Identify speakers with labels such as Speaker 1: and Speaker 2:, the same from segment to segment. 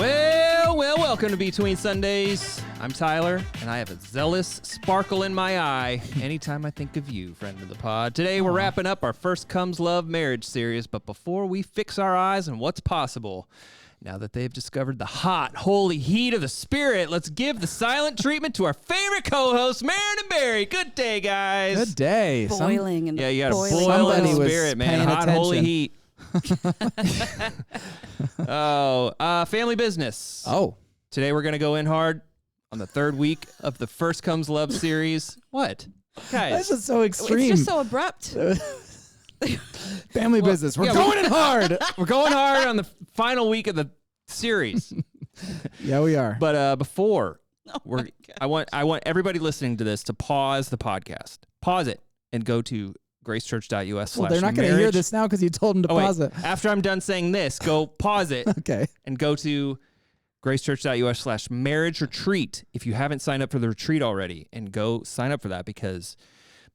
Speaker 1: Welcome to Between Sundays. I'm Tyler, and I have a zealous sparkle in my eye anytime I think of you, friend of the pod. Today, we're wrapping up our First Comes Love marriage series, but before we fix our eyes on what's possible, now that they've discovered the hot, holy heat of the Spirit, let's give the silent treatment to our favorite co-hosts, Maron and Barry. Good day, guys.
Speaker 2: Good day.
Speaker 3: Boiling and
Speaker 1: yeah, you got a
Speaker 3: boiling.
Speaker 1: boiling spirit, man. Hot, holy heat. Family business.
Speaker 2: Oh.
Speaker 1: Today we're going to go in hard on the third week of the First Comes Love series. What? Guys.
Speaker 2: This is so extreme.
Speaker 3: It's just so abrupt.
Speaker 2: Family business. We're going in hard.
Speaker 1: We're going hard on the final week of the series.
Speaker 2: Yeah, we are.
Speaker 1: But before I want everybody listening to this to pause the podcast. Pause it and go to gracechurch.us/marriage.
Speaker 2: Well, they're not going to hear this now because you told them to pause it.
Speaker 1: After I'm done saying this, go pause it.
Speaker 2: Okay.
Speaker 1: And go to gracechurch.us/marriage retreat if you haven't signed up for the retreat already, and go sign up for that because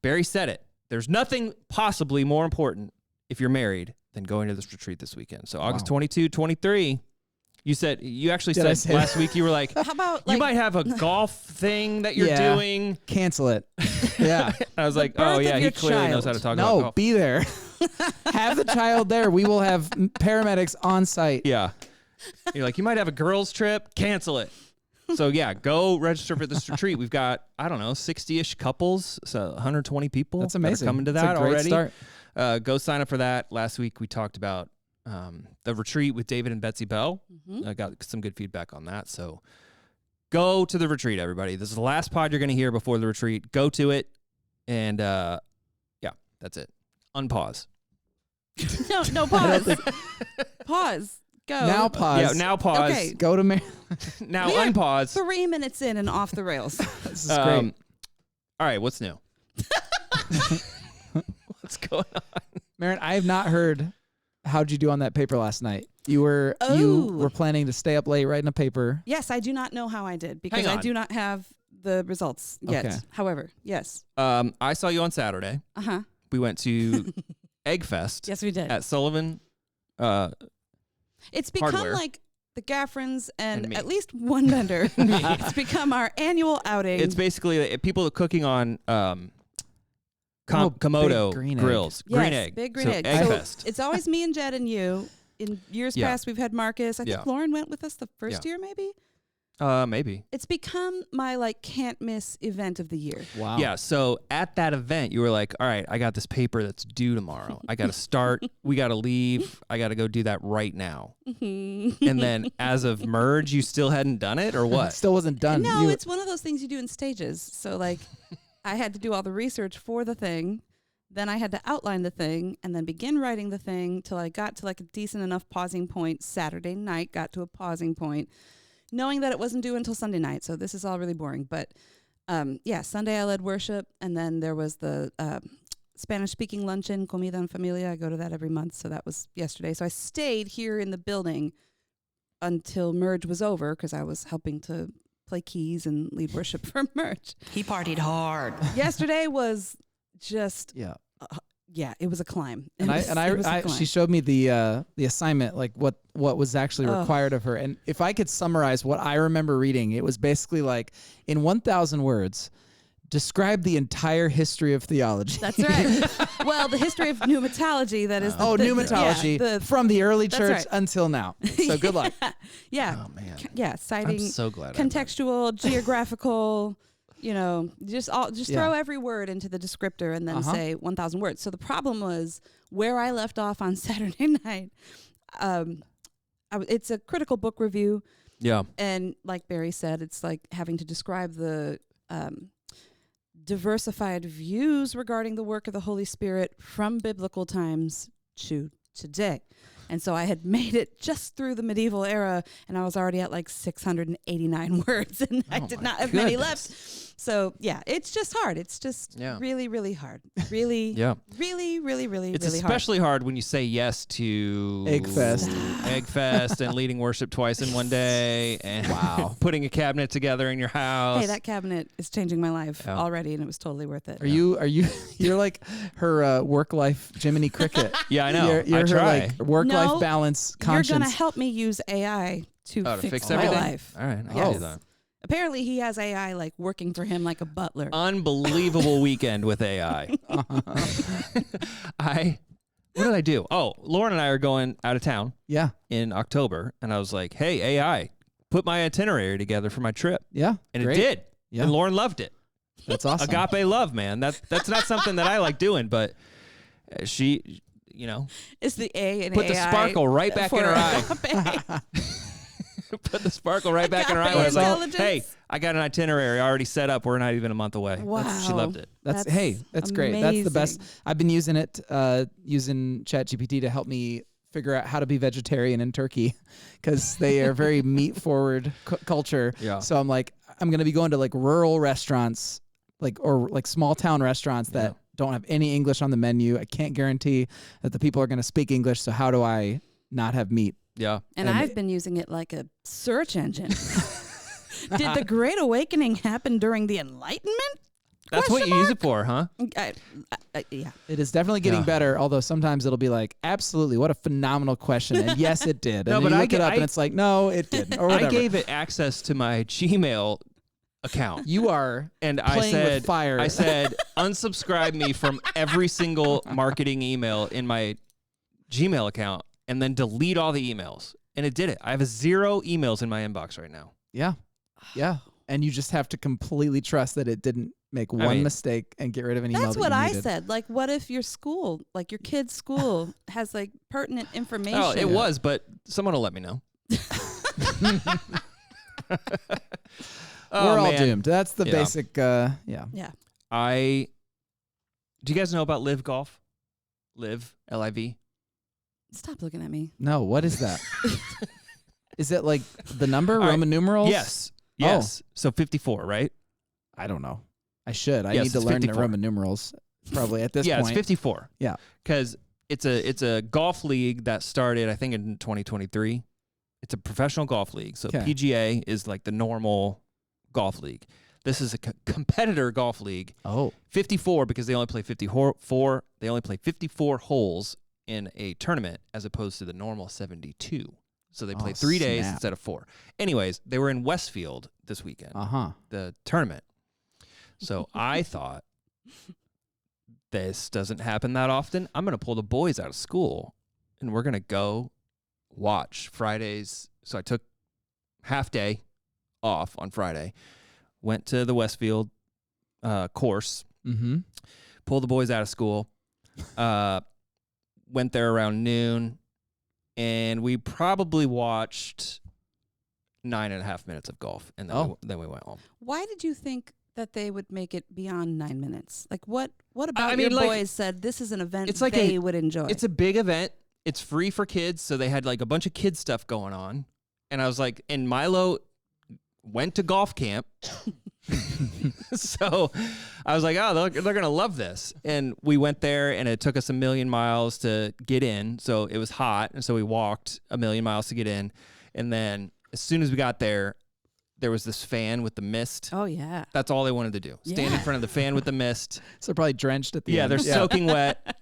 Speaker 1: Barry said it. There's nothing possibly more important if you're married than going to this retreat this weekend. So August 22, 23, you actually said last week, you were like,
Speaker 3: how about
Speaker 1: you might have a golf thing that you're doing.
Speaker 2: Cancel it. Yeah.
Speaker 1: I was like, oh yeah, he clearly knows how to talk about golf.
Speaker 2: No, be there. Have the child there. We will have paramedics on site.
Speaker 1: Yeah. You're like, you might have a girls trip. Cancel it. So yeah, go register for this retreat. We've got, I don't know, 60-ish couples, so 120 people.
Speaker 2: That's amazing.
Speaker 1: That are coming to that
Speaker 2: That's a great
Speaker 1: already.
Speaker 2: Start.
Speaker 1: Go sign up for that. Last week we talked about the retreat with David and Betsy Bell. I got some good feedback on that. So go to the retreat, everybody. This is the last pod you're going to hear before the retreat. Go to it, and yeah, that's it. Unpause.
Speaker 3: No, pause. Pause. Go.
Speaker 2: Now pause.
Speaker 1: Yeah, now pause. Okay.
Speaker 2: Go to
Speaker 1: now unpause.
Speaker 3: 3 minutes in and off the rails.
Speaker 2: This is great.
Speaker 1: All right, what's new? What's going on?
Speaker 2: Maron, I have not heard how'd you do on that paper last night. You were planning to stay up late writing a paper.
Speaker 3: Yes, I do not know how I did because I do not have the results yet. Okay. However, yes.
Speaker 1: I saw you on Saturday.
Speaker 3: Uh-huh.
Speaker 1: We went to Egg Fest.
Speaker 3: Yes, we did.
Speaker 1: At Sullivan.
Speaker 3: It's become
Speaker 1: hardware.
Speaker 3: Like the Gaffrins and at least one vendor. It's become our annual outing.
Speaker 1: It's basically people cooking on Komodo grills.
Speaker 3: Yes,
Speaker 1: green egg.
Speaker 3: Big green egg.
Speaker 1: Egg Fest.
Speaker 3: It's always me and Jed and you. In years past, we've had Marcus. I think Lauren went with us the first year, maybe?
Speaker 1: Maybe.
Speaker 3: It's become my can't miss event of the year.
Speaker 2: Wow.
Speaker 1: Yeah. So at that event, you were like, all right, I got this paper that's due tomorrow. I got to start. We got to leave. I got to go do that right now. And then as of merge, you still hadn't done it or what?
Speaker 2: It still wasn't done.
Speaker 3: No, it's one of those things you do in stages. So I had to do all the research for the thing. Then I had to outline the thing and then begin writing the thing till I got to a decent enough pausing point. Saturday night, got to a pausing point, knowing that it wasn't due until Sunday night. So this is all really boring. But Sunday I led worship, and then there was the Spanish-speaking luncheon, Comida en Familia. I go to that every month, so that was yesterday. So I stayed here in the building until Merge was over because I was helping to play keys and lead worship for Merge.
Speaker 4: He partied hard.
Speaker 3: Yesterday was just... it was a climb.
Speaker 2: She showed me the assignment, like what was actually required of her. And if I could summarize what I remember reading, it was basically like, in 1,000 words, describe the entire history of theology.
Speaker 3: That's right. Well, the history of pneumatology, that is
Speaker 2: pneumatology from the early church until now. So good luck.
Speaker 3: Yeah.
Speaker 1: Oh man.
Speaker 3: Yeah, citing
Speaker 1: I'm so glad
Speaker 3: contextual, geographical, just throw every word into the descriptor and then say 1,000 words. So the problem was where I left off on Saturday night. It's a critical book review.
Speaker 1: Yeah.
Speaker 3: And like Barry said, it's like having to describe the diversified views regarding the work of the Holy Spirit from biblical times to today. And so I had made it just through the medieval era, and I was already at 689 words, and I did not have many left. So, yeah, it's just hard. It's just really, really hard. Really, really, really, really,
Speaker 1: it's
Speaker 3: really
Speaker 1: especially hard when you say yes to
Speaker 2: Egg Fest
Speaker 1: and leading worship twice in one day and putting a cabinet together in your house.
Speaker 3: Hey, that cabinet is changing my life already, and it was totally worth it.
Speaker 2: You're like her work life Jiminy Cricket.
Speaker 1: Yeah, I know.
Speaker 2: You're
Speaker 1: I try.
Speaker 2: Her, work work-life balance conscience.
Speaker 3: You're going to help me use AI to fix my
Speaker 1: everything?
Speaker 3: life.
Speaker 1: All right, I can do that.
Speaker 3: Apparently, he has AI like working for him like a butler.
Speaker 1: Unbelievable weekend with AI. What did I do? Oh, Lauren and I are going out of town.
Speaker 2: Yeah.
Speaker 1: In October, and I was like, "Hey, AI, put my itinerary together for my trip."
Speaker 2: Yeah.
Speaker 1: And
Speaker 2: great.
Speaker 1: it did.
Speaker 2: Yeah.
Speaker 1: And Lauren loved it.
Speaker 2: That's awesome.
Speaker 1: Agape love, man. That's not something that I like doing, but she,
Speaker 3: It's the A and
Speaker 1: put the
Speaker 3: AI
Speaker 1: sparkle right back in her eye. Put the sparkle right back in her eye. I was like, "Hey, I got an itinerary already set up. We're not even a month away."
Speaker 3: Wow.
Speaker 1: She loved it.
Speaker 2: That's great. That's the best. I've been using it, using ChatGPT to help me figure out how to be vegetarian in Turkey, because they are very meat forward culture.
Speaker 1: Yeah.
Speaker 2: So I'm like, I'm going to be going to like rural restaurants, or small town restaurants that don't have any English on the menu. I can't guarantee that the people are going to speak English. So how do I not have meat?
Speaker 1: Yeah.
Speaker 3: And I've been using it like a search engine. Did the Great Awakening happen during the Enlightenment?
Speaker 1: That's what you use it for, huh?
Speaker 3: Yeah.
Speaker 2: It is definitely getting better, although sometimes it'll be like, absolutely, what a phenomenal question. And yes, it did. And
Speaker 1: No,
Speaker 2: then
Speaker 1: but
Speaker 2: you
Speaker 1: I
Speaker 2: look it up and it's like, no, it didn't. Or whatever.
Speaker 1: I gave it access to my Gmail account.
Speaker 2: You are
Speaker 1: and
Speaker 2: playing with fire.
Speaker 1: I said, unsubscribe me from every single marketing email in my Gmail account and then delete all the emails. And it did it. I have 0 emails in my inbox right now.
Speaker 2: Yeah. Yeah. And you just have to completely trust that it didn't make one mistake and get rid of an email.
Speaker 3: That's what
Speaker 2: I
Speaker 3: said. Like, what if your school, like your kid's school, has like pertinent information?
Speaker 1: Oh, it was, but someone will let me know.
Speaker 2: We're all doomed. That's the basic. Yeah.
Speaker 1: Do you guys know about Live Golf? Live, L-I-V.
Speaker 3: Stop looking at me.
Speaker 2: No, what is that? Is it like the number, Roman numerals?
Speaker 1: Yes. Yes. So 54, right?
Speaker 2: I don't know. I should. I need to learn the Roman numerals probably at this point.
Speaker 1: Yeah, it's 54.
Speaker 2: Yeah.
Speaker 1: Because it's a golf league that started, I think, in 2023. It's a professional golf league. So PGA is like the normal golf league. This is a competitor golf league.
Speaker 2: Oh.
Speaker 1: 54 because they only play 54. They only play 54 holes in a tournament as opposed to the normal 72. So they play 3 days instead of 4. Anyways, they were in Westfield this weekend. The tournament. So I thought, this doesn't happen that often. I'm going to pull the boys out of school and we're going to go watch Fridays. So I took half day off on Friday, went to the Westfield course, pulled the boys out of school, went there around noon, and we probably watched 9.5 minutes of golf, and then we went home.
Speaker 3: Why did you think that they would make it beyond 9 minutes? Like, what about your boys said this is an event they would enjoy?
Speaker 1: It's a big event. It's free for kids, so they had like a bunch of kid stuff going on. And I was like, and Milo went to golf camp. So I was like, oh, they're going to love this. And we went there, and it took us 1,000,000 miles to get in. So it was hot, and so we walked 1,000,000 miles to get in. And then as soon as we got there was this fan with the mist.
Speaker 3: Oh, yeah.
Speaker 1: That's all they wanted to do. Stand in front of the fan with the mist.
Speaker 2: So they're probably drenched at the end.
Speaker 1: They're soaking wet.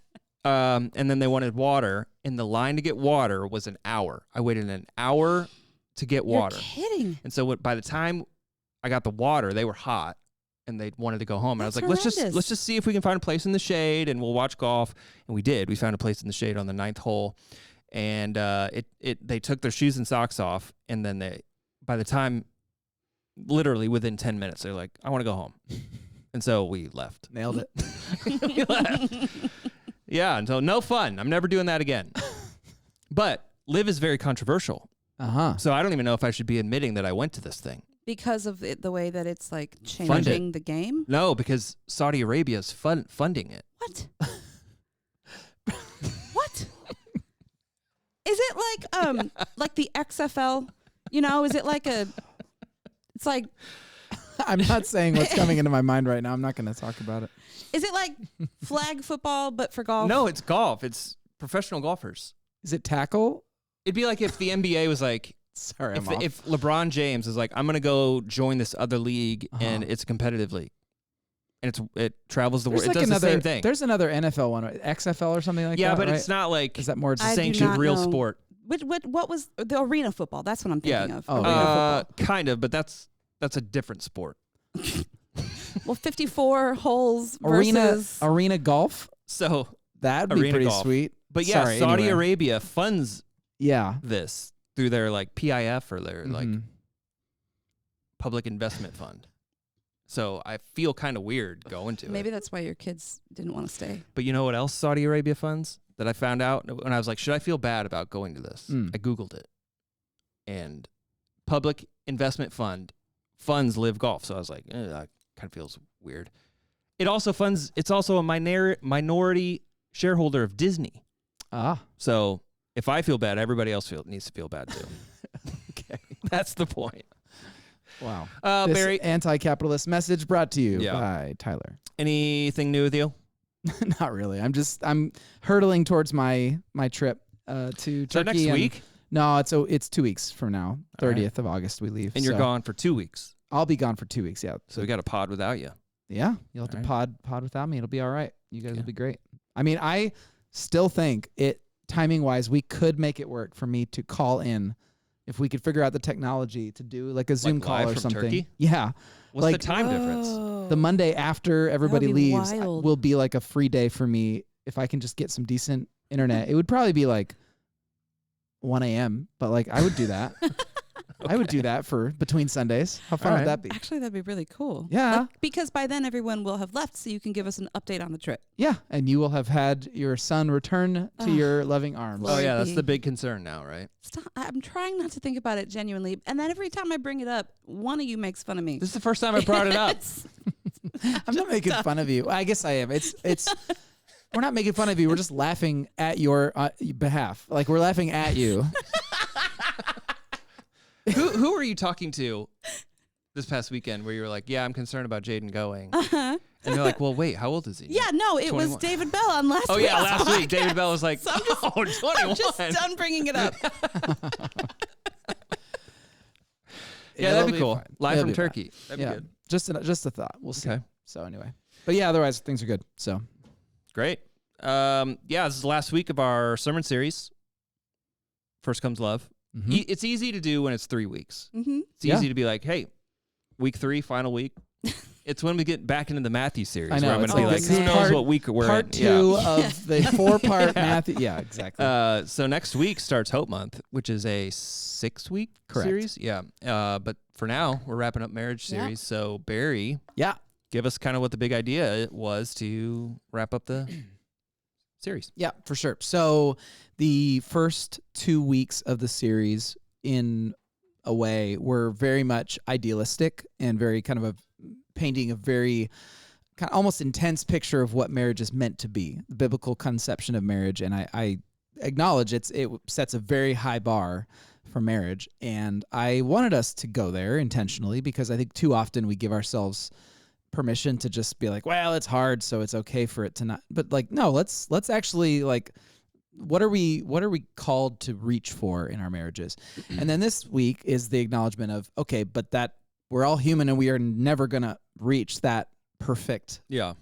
Speaker 1: And then they wanted water, and the line to get water was an hour. I waited an hour to get water.
Speaker 3: You're kidding.
Speaker 1: And so by the time I got the water, they were hot, and they wanted to go home. And I was like, let's just see if we can find a place in the shade, and we'll watch golf. And we did. We found a place in the shade on the 9th hole, and they took their shoes and socks off, and then by the time, literally within 10 minutes, they're like, I want to go home. And so we left.
Speaker 2: Nailed it.
Speaker 1: We left. Yeah, and so no fun. I'm never doing that again. But Live is very controversial. So I don't even know if I should be admitting that I went to this thing.
Speaker 3: Because of the way that it's like changing the game?
Speaker 1: No, because Saudi Arabia is funding it.
Speaker 3: What? What? Is it like the XFL? You know, is it like it's like...
Speaker 2: I'm not saying what's coming into my mind right now. I'm not going to talk about it.
Speaker 3: Is it like flag football, but for golf?
Speaker 1: No, it's golf. It's professional golfers.
Speaker 2: Is it tackle?
Speaker 1: It'd be like if the NBA was like,
Speaker 2: sorry,
Speaker 1: if LeBron James is like, I'm going to go join this other league and it's a competitive league. and it travels the world.
Speaker 2: There's
Speaker 1: It
Speaker 2: like
Speaker 1: does the same thing.
Speaker 2: There's another NFL one, right? XFL or something like that.
Speaker 1: Yeah, but
Speaker 2: right?
Speaker 1: it's not like
Speaker 2: Is that more
Speaker 3: I do
Speaker 1: sanctioned
Speaker 3: not
Speaker 1: real
Speaker 3: know.
Speaker 1: sport.
Speaker 3: What was the arena football? That's what I'm thinking of.
Speaker 2: Oh,
Speaker 3: Arena football.
Speaker 1: Kind of, but that's a different sport.
Speaker 3: Well, 54 holes
Speaker 2: arena
Speaker 3: versus
Speaker 2: arena golf?
Speaker 1: So
Speaker 2: That'd be
Speaker 1: Arena
Speaker 2: pretty
Speaker 1: golf.
Speaker 2: sweet.
Speaker 1: But yeah,
Speaker 2: Sorry,
Speaker 1: Saudi
Speaker 2: anyway.
Speaker 1: Arabia funds
Speaker 2: Yeah.
Speaker 1: this through their like PIF or their like
Speaker 2: Mhm.
Speaker 1: public investment fund. So I feel kind of weird going to
Speaker 3: Maybe
Speaker 1: it.
Speaker 3: that's why your kids didn't want to stay.
Speaker 1: But you know what else Saudi Arabia funds that I found out when I was like, should I feel bad about going to this? I Googled it. And public investment fund funds live golf. So I was like, that kind of feels weird. It also funds, it's also a minority shareholder of Disney.
Speaker 2: Ah.
Speaker 1: So if I feel bad, everybody else needs to feel bad too.
Speaker 2: Okay.
Speaker 1: That's the point.
Speaker 2: Wow.
Speaker 1: This Barry,
Speaker 2: anti-capitalist message brought to you
Speaker 1: Yeah.
Speaker 2: by Tyler.
Speaker 1: anything new with you?
Speaker 2: Not really. I'm hurtling towards my trip to Turkey.
Speaker 1: So next week?
Speaker 2: No, it's 2 weeks from now. 30th of August we leave.
Speaker 1: And you're
Speaker 2: so
Speaker 1: gone for 2 weeks.
Speaker 2: I'll be gone for 2 weeks. Yeah.
Speaker 1: So we got a pod without you.
Speaker 2: Yeah, you'll have to
Speaker 1: All
Speaker 2: pod without me. It'll be all right. You guys
Speaker 1: Yeah.
Speaker 2: will be great. I mean, I still think timing wise, we could make it work for me to call in if we could figure out the technology to do like a Zoom call
Speaker 1: live
Speaker 2: or
Speaker 1: from
Speaker 2: something.
Speaker 1: Turkey?
Speaker 2: Yeah.
Speaker 1: What's
Speaker 2: Like-
Speaker 1: the time difference?
Speaker 2: The Monday after everybody
Speaker 3: be
Speaker 2: leaves
Speaker 3: wild.
Speaker 2: will be like a free day for me if I can just get some decent internet. It would probably be like 1 a.m., but like I would do that. I would do that for between Sundays. How fun
Speaker 1: All
Speaker 2: would
Speaker 1: right.
Speaker 2: that be?
Speaker 3: Actually, that'd be really cool.
Speaker 2: Yeah.
Speaker 3: Like, because by then everyone will have left, so you can give us an update on the trip.
Speaker 2: Yeah, and you will have had your son return to your loving arms.
Speaker 1: Oh, yeah, that's
Speaker 3: be-
Speaker 1: the big concern now, right?
Speaker 3: Stop. I'm trying not to think about it genuinely, and then every time I bring it up, one of you makes fun of me.
Speaker 1: This is the first time I brought it up.
Speaker 3: It's-
Speaker 2: I'm not making fun of you. I guess I am. It's we're not making fun of you. We're just laughing at your behalf. Like we're laughing at you.
Speaker 1: Who were you talking to this past weekend where you were like, yeah, I'm concerned about Jaden going? And they're like, well, wait, how old is he?
Speaker 3: Yeah, no, it was
Speaker 1: 21.
Speaker 3: David Bell on last
Speaker 1: Oh,
Speaker 3: week's
Speaker 1: yeah, last week.
Speaker 3: podcast.
Speaker 1: David Bell was like,
Speaker 3: So I'm just-
Speaker 1: oh, 21.
Speaker 3: I'm just done bringing it up.
Speaker 1: Yeah,
Speaker 2: It'll
Speaker 1: that'd be cool.
Speaker 2: fine.
Speaker 1: Live
Speaker 2: It'll
Speaker 1: from
Speaker 2: be fine.
Speaker 1: Turkey. That'd
Speaker 2: Yeah,
Speaker 1: be good.
Speaker 2: just a thought. We'll see.
Speaker 1: Okay.
Speaker 2: So anyway, but yeah, otherwise things are good. So
Speaker 1: Great. Yeah, this is the last week of our sermon series. First comes love.
Speaker 2: mhm.
Speaker 1: It's easy to do when it's 3 weeks.
Speaker 3: Mm-hmm.
Speaker 1: It's
Speaker 2: Yeah.
Speaker 1: easy to be like, hey, week 3, final week. It's when we get back into the Matthew series
Speaker 2: I know,
Speaker 1: where I'm
Speaker 2: it's
Speaker 1: going to be
Speaker 3: like
Speaker 1: like,
Speaker 3: this
Speaker 1: who
Speaker 3: is
Speaker 1: knows
Speaker 2: part-
Speaker 1: what week we're
Speaker 2: part
Speaker 1: in.
Speaker 2: 2 of the 4-part Matthew. Yeah, exactly.
Speaker 1: So next week starts Hope Month, which is a 6-week
Speaker 2: Correct.
Speaker 1: series. Yeah. But for now, we're wrapping up marriage
Speaker 3: Yeah.
Speaker 1: series. So Barry,
Speaker 2: yeah,
Speaker 1: give us kind of what the big idea was to wrap up the series.
Speaker 2: yeah, for sure. So the first 2 weeks of the series, in a way, were very much idealistic and very kind of painting a very kind of almost intense picture of what marriage is meant to be, the biblical conception of marriage. And I acknowledge it sets a very high bar for marriage. And I wanted us to go there intentionally because I think too often we give ourselves permission to just be like, well, it's hard, so it's okay for it to not. But like, no, let's actually like, what are we called to reach for in our marriages? And then this week is the acknowledgement of, okay, but that we're all human and we are never going to reach that perfect,
Speaker 1: Yeah.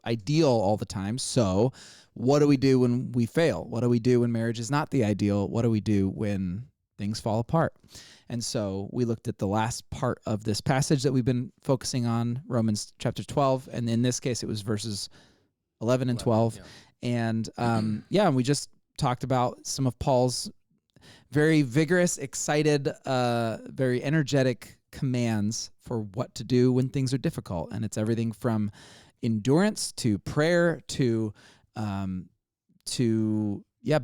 Speaker 2: ideal all the time. So what do we do when we fail? What do we do when marriage is not the ideal? What do we do when things fall apart? And so we looked at the last part of this passage that we've been focusing on, Romans chapter 12. And in this case, it was verses 11 and 12.
Speaker 1: Yeah.
Speaker 2: And and we just talked about some of Paul's very vigorous, excited, very energetic commands for what to do when things are difficult. And it's everything from endurance to prayer to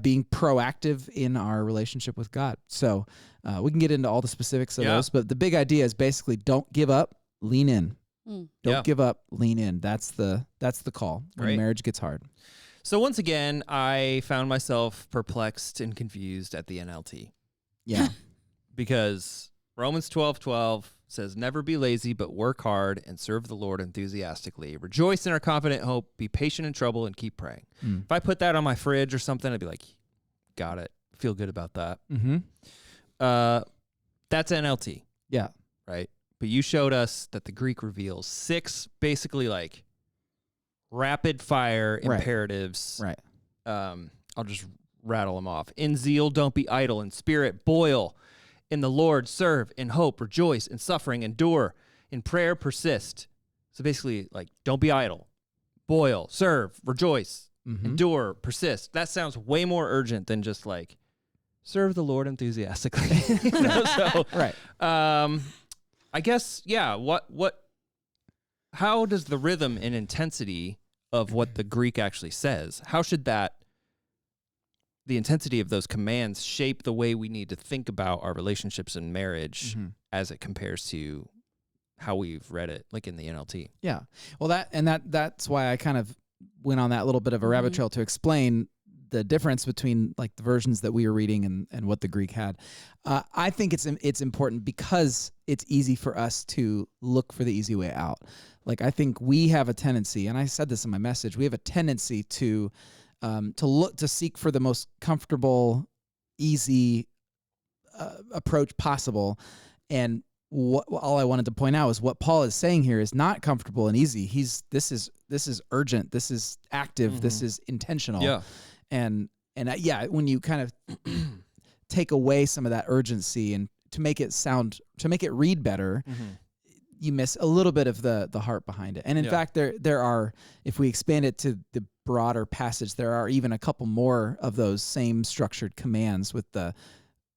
Speaker 2: being proactive in our relationship with God. So we can get into all the specifics of
Speaker 1: Yeah.
Speaker 2: those, but the big idea is basically don't give up, lean in.
Speaker 3: Mm.
Speaker 2: Don't
Speaker 1: Yeah.
Speaker 2: give up, lean in. That's the call when
Speaker 1: Great.
Speaker 2: marriage gets hard.
Speaker 1: So once again, I found myself perplexed and confused at the NLT
Speaker 2: Yeah.
Speaker 1: because Romans 12:12 says, never be lazy, but work hard and serve the Lord enthusiastically. Rejoice in our confident hope, be patient in trouble, and keep praying.
Speaker 2: Mm.
Speaker 1: If I put that on my fridge or something, I'd be like, got it. Feel good about that.
Speaker 2: Mm-hmm.
Speaker 1: That's NLT,
Speaker 2: Yeah.
Speaker 1: right? But you showed us that the Greek reveals 6 basically like rapid fire
Speaker 2: Right.
Speaker 1: imperatives.
Speaker 2: Right.
Speaker 1: I'll just rattle them off. In zeal, don't be idle. In spirit, boil. In the Lord, serve. In hope, rejoice. In suffering, endure. In prayer, persist. So basically, like, don't be idle. Boil, serve, rejoice, endure, persist. That sounds way more urgent than just like serve the Lord enthusiastically. So,
Speaker 2: Right.
Speaker 1: I guess, yeah. How does the rhythm and intensity of what the Greek actually says? How should the intensity of those commands shape the way we need to think about our relationships and marriage as it compares to how we've read it, like in the NLT?
Speaker 2: Yeah. Well, that's why I kind of went on that little bit of a rabbit trail to explain the difference between like the versions that we were reading and what the Greek had. I think it's important because it's easy for us to look for the easy way out. Like, I think we have a tendency, and I said this in my message, we have a tendency to seek for the most comfortable, easy approach possible. And all I wanted to point out is what Paul is saying here is not comfortable and easy. This is urgent. This is active. This is intentional.
Speaker 1: Yeah.
Speaker 2: And when you kind of take away some of that urgency and to make it read better, you miss a little bit of the heart behind it. And in fact, there are, if we expand it to the broader passage, there are even a couple more of those same structured commands with the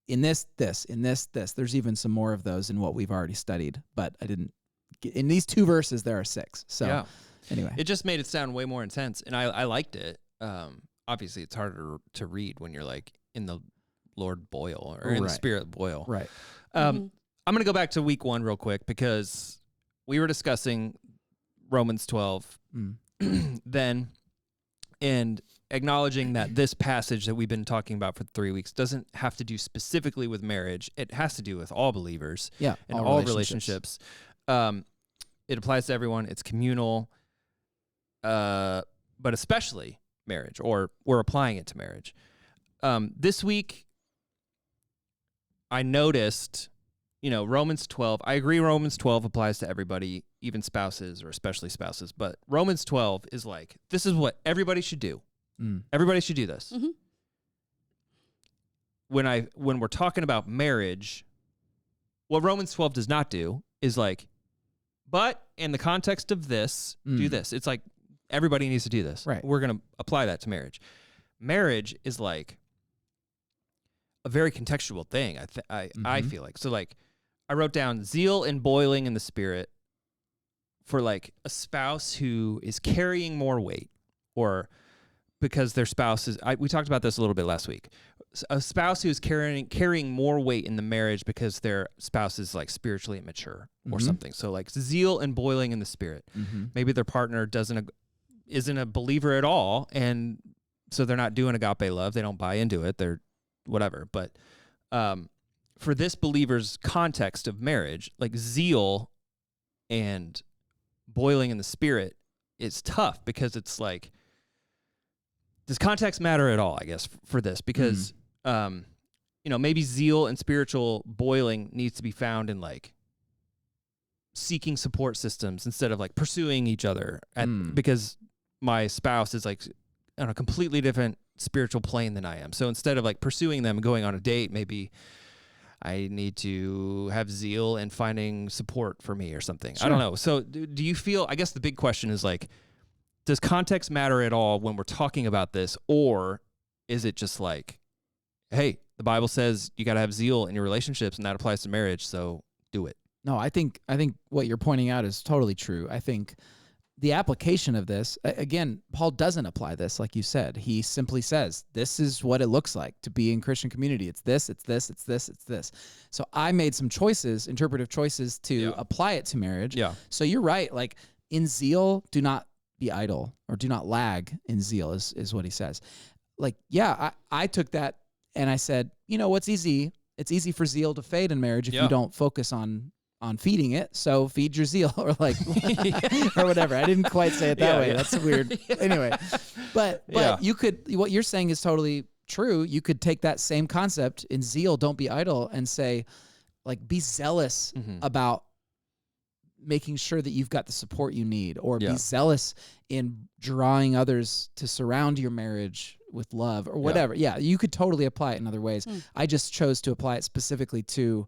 Speaker 2: in this, in this. There's even some more of those in what we've already studied, but I didn't. In these 2 verses, there are 6. So anyway,
Speaker 1: it just made it sound way more intense, and I liked it. Obviously, it's harder to read when you're like in the Lord boil or in the Spirit boil.
Speaker 2: Right.
Speaker 1: I'm going to go back to week 1 real quick because we were discussing Romans 12 then, and acknowledging that this passage that we've been talking about for 3 weeks doesn't have to do specifically with marriage. It has to do with all believers and all relationships. It applies to everyone. It's communal, but especially marriage, or we're applying it to marriage. This week, I noticed, Romans 12, I agree Romans 12 applies to everybody, even spouses or especially spouses, but Romans 12 is like, this is what everybody should do. Everybody should do this. When we're talking about marriage, what Romans 12 does not do is like, but in the context of this, do this. It's like, everybody needs to do this.
Speaker 2: Right.
Speaker 1: We're going to apply that to marriage. Marriage is like a very contextual thing, I feel like. So like, I wrote down zeal and boiling in the spirit for like a spouse who is carrying more weight, or because their spouse is, we talked about this a little bit last week. A spouse who's carrying more weight in the marriage because their spouse is like spiritually immature or something. So like zeal and boiling in the spirit. Maybe their partner isn't a believer at all, and so they're not doing agape love. They don't buy into it. They're whatever. But for this believer's context of marriage, like zeal and boiling in the spirit is tough because it's like, does context matter at all, I guess, for this? Because, maybe zeal and spiritual boiling needs to be found in like seeking support systems instead of like pursuing each other because my spouse is like on a completely different spiritual plane than I am. So instead of like pursuing them and going on a date, maybe I need to have zeal and finding support for me or something. Sure. I don't know. So do you feel, I guess the big question is like, does context matter at all when we're talking about this? Or is it just like, hey, the Bible says you got to have zeal in your relationships and that applies to marriage, so do it?
Speaker 2: No, I think what you're pointing out is totally true. I think the application of this, again, Paul doesn't apply this, like you said. He simply says, this is what it looks like to be in Christian community. It's this, it's this, it's this, it's this. So I made some choices, interpretive choices, to apply it to marriage. Yeah. So you're right. Like, in zeal, do not be idle, or do not lag in zeal is what he says. Like, I took that and I said, what's easy? It's easy for zeal to fade in marriage if you don't focus on feeding it. So feed your zeal, or like, or whatever. I didn't quite say it that way. That's weird. Anyway, but you could, what you're saying is totally true. You could take that same concept in zeal, don't be idle, and say, like, be zealous about making sure that you've got the support you need, or
Speaker 1: Yeah.
Speaker 2: be zealous in drawing others to surround your marriage with love, or whatever. Yeah, you could totally apply it in other ways. I just chose to apply it specifically to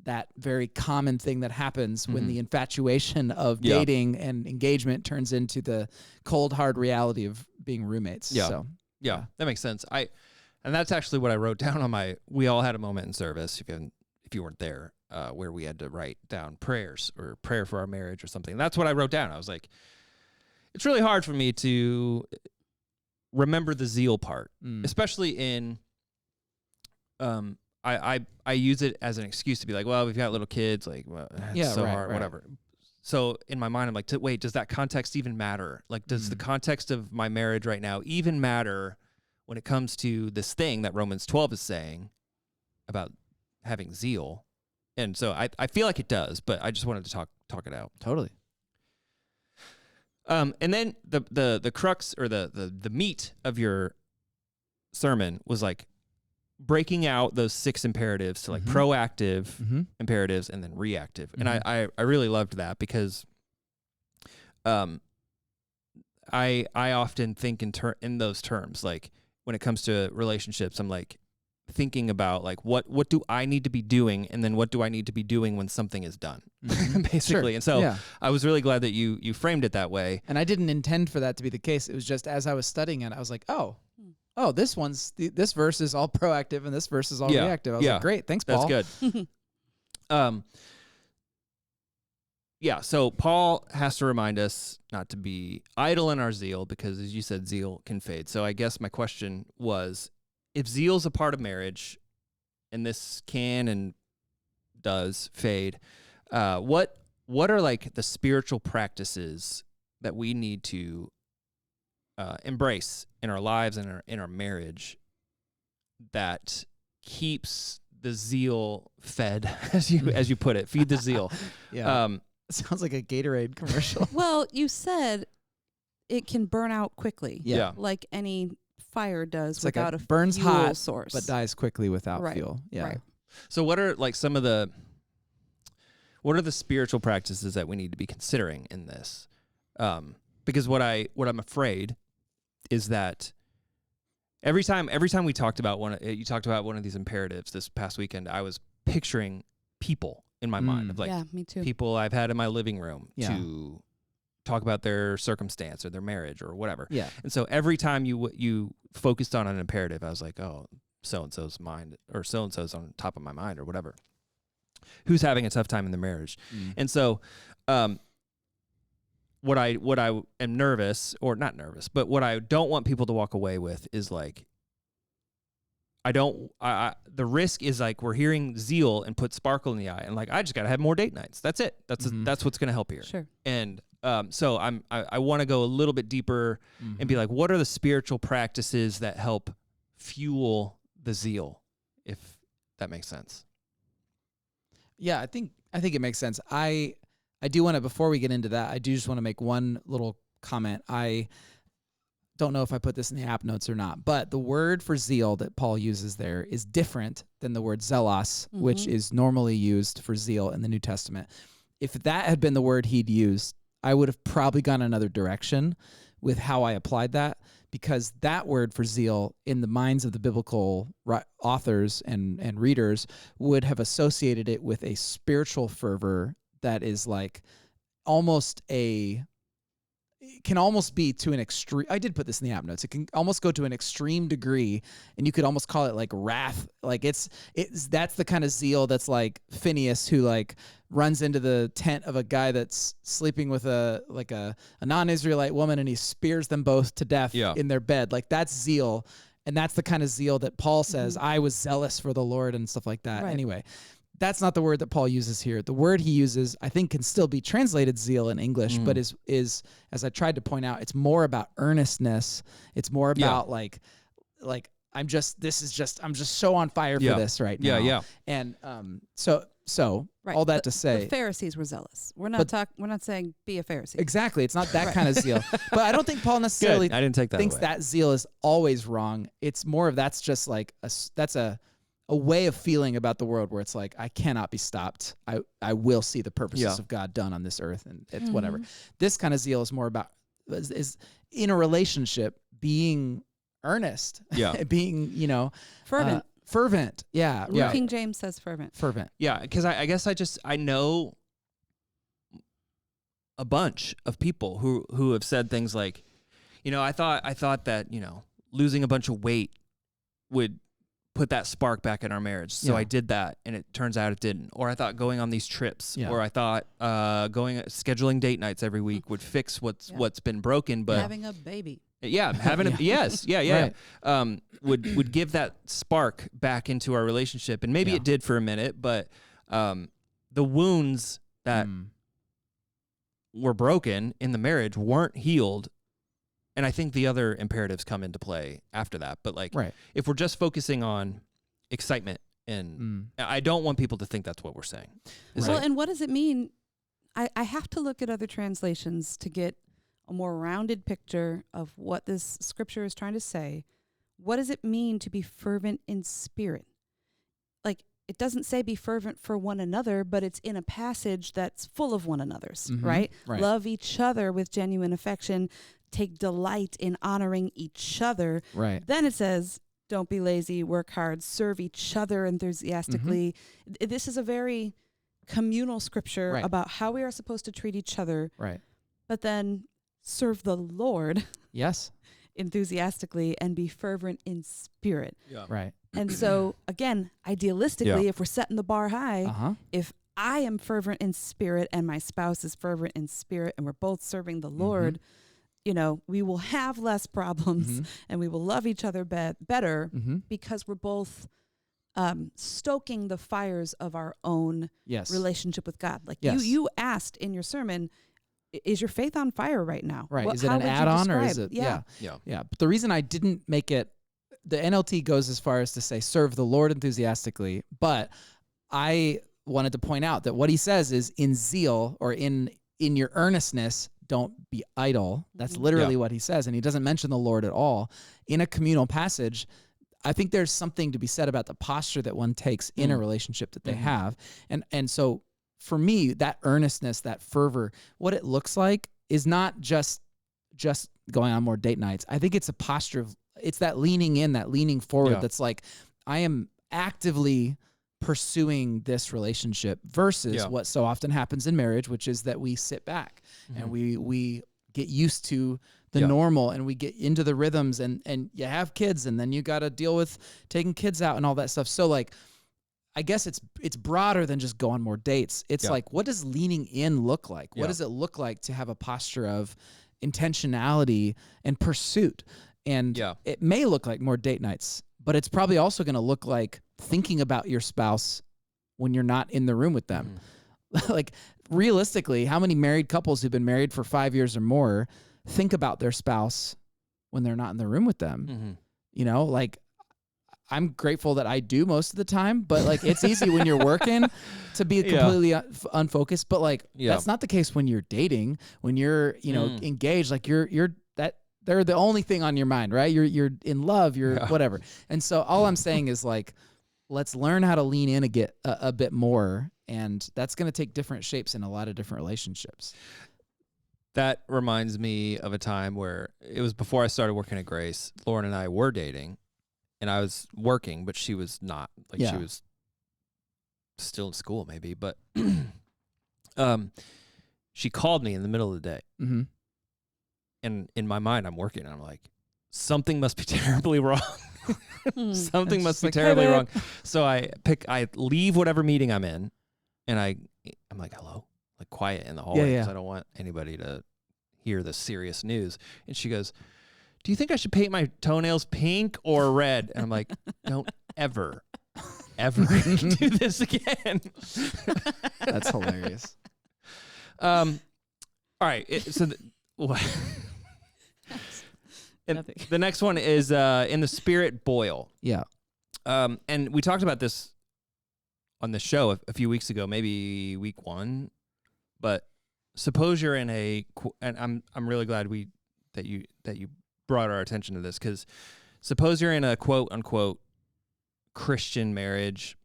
Speaker 2: that very common thing that happens when the infatuation of dating and engagement turns into the cold, hard reality of being roommates.
Speaker 1: Yeah.
Speaker 2: So,
Speaker 1: Yeah, that makes sense. And that's actually what I wrote down on my. We all had a moment in service. If you weren't there, where we had to write down prayers or prayer for our marriage or something. That's what I wrote down. I was like, it's really hard for me to remember the zeal part, especially in. I use it as an excuse to be like, well, we've got little kids, like, well, it's so hard, whatever. So in my mind, I'm like, wait, does that context even matter? Like, does the context of my marriage right now even matter when it comes to this thing that Romans 12 is saying about having zeal? And so I feel like it does, but I just wanted to talk it out.
Speaker 2: totally.
Speaker 1: And then the crux or the meat of your sermon was like breaking out those 6 imperatives to like proactive imperatives and then reactive. And I really loved that because I often think in those terms. Like when it comes to relationships, I'm like thinking about like what do I need to be doing, and then what do I need to be doing when something is done, basically.
Speaker 2: Sure.
Speaker 1: And so I was really glad that you framed it that way.
Speaker 2: And I didn't intend for that to be the case. It was just as I was studying it, I was like, oh, this verse is all proactive and this verse is all reactive. I was like, great, thanks, Paul.
Speaker 1: That's good. So Paul has to remind us not to be idle in our zeal because, as you said, zeal can fade. So I guess my question was, if zeal's a part of marriage, and this can and does fade, what are like the spiritual practices that we need to embrace in our lives and in our marriage that keeps the zeal fed, as you put it, feed the zeal?
Speaker 2: It sounds like a Gatorade commercial.
Speaker 3: Well, you said it can burn out quickly.
Speaker 1: Yeah.
Speaker 3: Like any fire does
Speaker 2: It's like
Speaker 3: without
Speaker 2: it
Speaker 3: a
Speaker 2: burns
Speaker 3: fuel
Speaker 2: hot,
Speaker 3: source.
Speaker 2: but dies quickly without
Speaker 3: Right.
Speaker 2: fuel. Yeah.
Speaker 3: Right.
Speaker 1: So what are like what are the spiritual practices that we need to be considering in this? Because what I'm afraid is that every time we talked about you talked about one of these imperatives this past weekend, I was picturing people in my mind of like
Speaker 3: me too.
Speaker 1: people I've had in my living room to talk about their circumstance or their marriage or whatever.
Speaker 2: Yeah.
Speaker 1: And so every time you focused on an imperative, I was like, oh, so-and-so's mind, or so-and-so's on top of my mind or whatever. Who's having a tough time in their marriage? And so what I am nervous, or not nervous, but what I don't want people to walk away with is like, the risk is like we're hearing zeal and put sparkle in the eye, and like I just got to have more date nights. That's it. That's what's going to help here.
Speaker 3: Sure.
Speaker 1: And so I want to go a little bit deeper and be like, what are the spiritual practices that help fuel the zeal, if that makes sense?
Speaker 2: Yeah, I think it makes sense. I do want to, before we get into that, I do just want to make one little comment. I don't know if I put this in the app notes or not, but the word for zeal that Paul uses there is different than the word zelos, which is normally used for zeal in the New Testament. If that had been the word he'd used, I would have probably gone another direction with how I applied that, because that word for zeal in the minds of the biblical authors and readers would have associated it with a spiritual fervor that is like it can almost be to an extreme. I did put this in the app notes. It can almost go to an extreme degree, and you could almost call it like wrath. Like that's the kind of zeal that's like Phineas, who like runs into the tent of a guy that's sleeping with a non-Israelite woman, and he spears them both to death in their bed. Like that's zeal, and that's the kind of zeal that Paul says, I was zealous for the Lord and stuff like that. Right. Anyway, that's not the word that Paul uses here. The word he uses, I think, can still be translated zeal in English, but is as I tried to point out, it's more about earnestness. It's more about like I'm just so on fire for this right now.
Speaker 1: Yeah.
Speaker 2: And so all that to say,
Speaker 3: the Pharisees were zealous. We're not saying be a Pharisee.
Speaker 2: Exactly. It's not that kind of zeal. But I don't think Paul necessarily
Speaker 1: I didn't take that
Speaker 2: thinks
Speaker 1: away.
Speaker 2: that zeal is always wrong. It's more of that's just like that's a a way of feeling about the world where it's like, I cannot be stopped. I will see the purposes of God done on this earth, and it's whatever. This kind of zeal is more about is in a relationship being earnest, being,
Speaker 3: Fervent.
Speaker 2: fervent. Yeah.
Speaker 3: New
Speaker 2: Right.
Speaker 3: King James says fervent.
Speaker 2: Fervent.
Speaker 1: Yeah, because I guess I know a bunch of people who have said things like, I thought that, losing a bunch of weight would put that spark back in our marriage. So I did that, and it turns out it didn't. Or I thought going on these trips, or I thought scheduling date nights every week would fix what's been broken. But
Speaker 3: having a baby.
Speaker 1: Yeah, having a yes,
Speaker 2: Right.
Speaker 1: would give that spark back into our relationship, and maybe it did for a minute, but the wounds that were broken in the marriage weren't healed, and I think the other imperatives come into play after that. But if we're just focusing on excitement, and I don't want people to think that's what we're saying.
Speaker 3: Well, and what does it mean? I have to look at other translations to get a more rounded picture of what this scripture is trying to say. What does it mean to be fervent in spirit? Like, it doesn't say be fervent for one another, but it's in a passage that's full of one another's, right? Love each other with genuine affection. Take delight in honoring each other.
Speaker 2: Right.
Speaker 3: Then it says, don't be lazy, work hard, serve each other enthusiastically. This is a very communal scripture about how we are supposed to treat each other.
Speaker 2: Right.
Speaker 3: But then serve the Lord.
Speaker 2: Yes.
Speaker 3: Enthusiastically and be fervent in spirit.
Speaker 1: Yeah.
Speaker 2: Right.
Speaker 3: And so, again, idealistically, if we're setting the bar high, if I am fervent in spirit and my spouse is fervent in spirit and we're both serving the Lord, we will have less problems and we will love each other better because we're both stoking the fires of our own relationship with God. Like you asked in your sermon, is your faith on fire right now?
Speaker 2: Right. Is it an add-on or is it?
Speaker 3: Yeah.
Speaker 2: But the reason I didn't make it, the NLT goes as far as to say, serve the Lord enthusiastically. But I wanted to point out that what he says is in zeal or in your earnestness, don't be idle. That's literally what he says. And he doesn't mention the Lord at all. In a communal passage, I think there's something to be said about the posture that one takes in a relationship that they have. And so for me, that earnestness, that fervor, what it looks like is not just going on more date nights. I think it's a posture of, it's that leaning in, that leaning forward. That's like, I am actively pursuing this relationship versus what so often happens in marriage, which is that we sit back and we get used to the normal and we get into the rhythms and you have kids and then you got to deal with taking kids out and all that stuff. So like, I guess it's broader than just go on more dates. It's like, what does leaning in look like? What does it look like to have a posture of intentionality and pursuit? And it may look like more date nights, but it's probably also going to look like thinking about your spouse when you're not in the room with them. Like realistically, how many married couples who've been married for 5 years or more think about their spouse when they're not in the room with them? Like I'm grateful that I do most of the time, but like it's easy when you're working to be completely unfocused. But like that's not the case when you're dating, when you're engaged. Like you're that they're the only thing on your mind, right? You're in love, you're whatever. And so all I'm saying is like, let's learn how to lean in a bit more, and that's going to take different shapes in a lot of different relationships.
Speaker 1: That reminds me of a time where it was before I started working at Grace. Lauren and I were dating. And I was working, but she was not. Like she was still in school, maybe. But she called me in the middle of the day, and in my mind, I'm working, and I'm like, something must be terribly wrong. Something must be terribly wrong. So I leave whatever meeting I'm in, and I'm like, hello, like quiet in the hallway because I don't want anybody to hear the serious news. And she goes, do you think I should paint my toenails pink or red? And I'm like, don't ever do this again.
Speaker 2: That's hilarious.
Speaker 1: All right. The next one is in the spirit boil.
Speaker 2: Yeah.
Speaker 1: And we talked about this on the show a few weeks ago, maybe week 1. But suppose you're in and I'm really glad that you brought our attention to this, because suppose you're in a quote unquote Christian marriage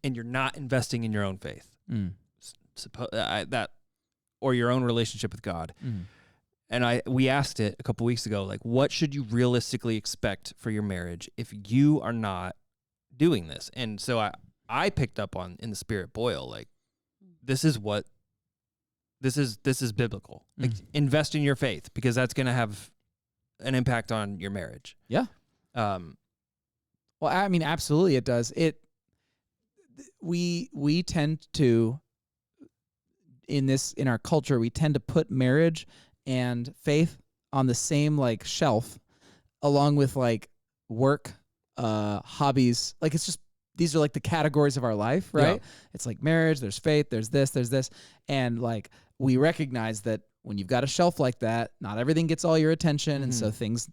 Speaker 1: and you're not investing in your own faith, or your own relationship with God. And we asked it a couple weeks ago, like, what should you realistically expect for your marriage if you are not doing this? And so I picked up on, in the Spirit Boyle, like, this is biblical. Like, invest in your faith, because that's going to have an impact on your marriage.
Speaker 2: Yeah. Well, I mean, absolutely it does. We tend to, in our culture, we tend to put marriage and faith on the same like shelf, along with like work, hobbies. Like, it's just, these are like the categories of our life, right? Yeah. It's like marriage, there's faith, there's this. And like, we recognize that when you've got a shelf like that, not everything gets all your attention. And so things,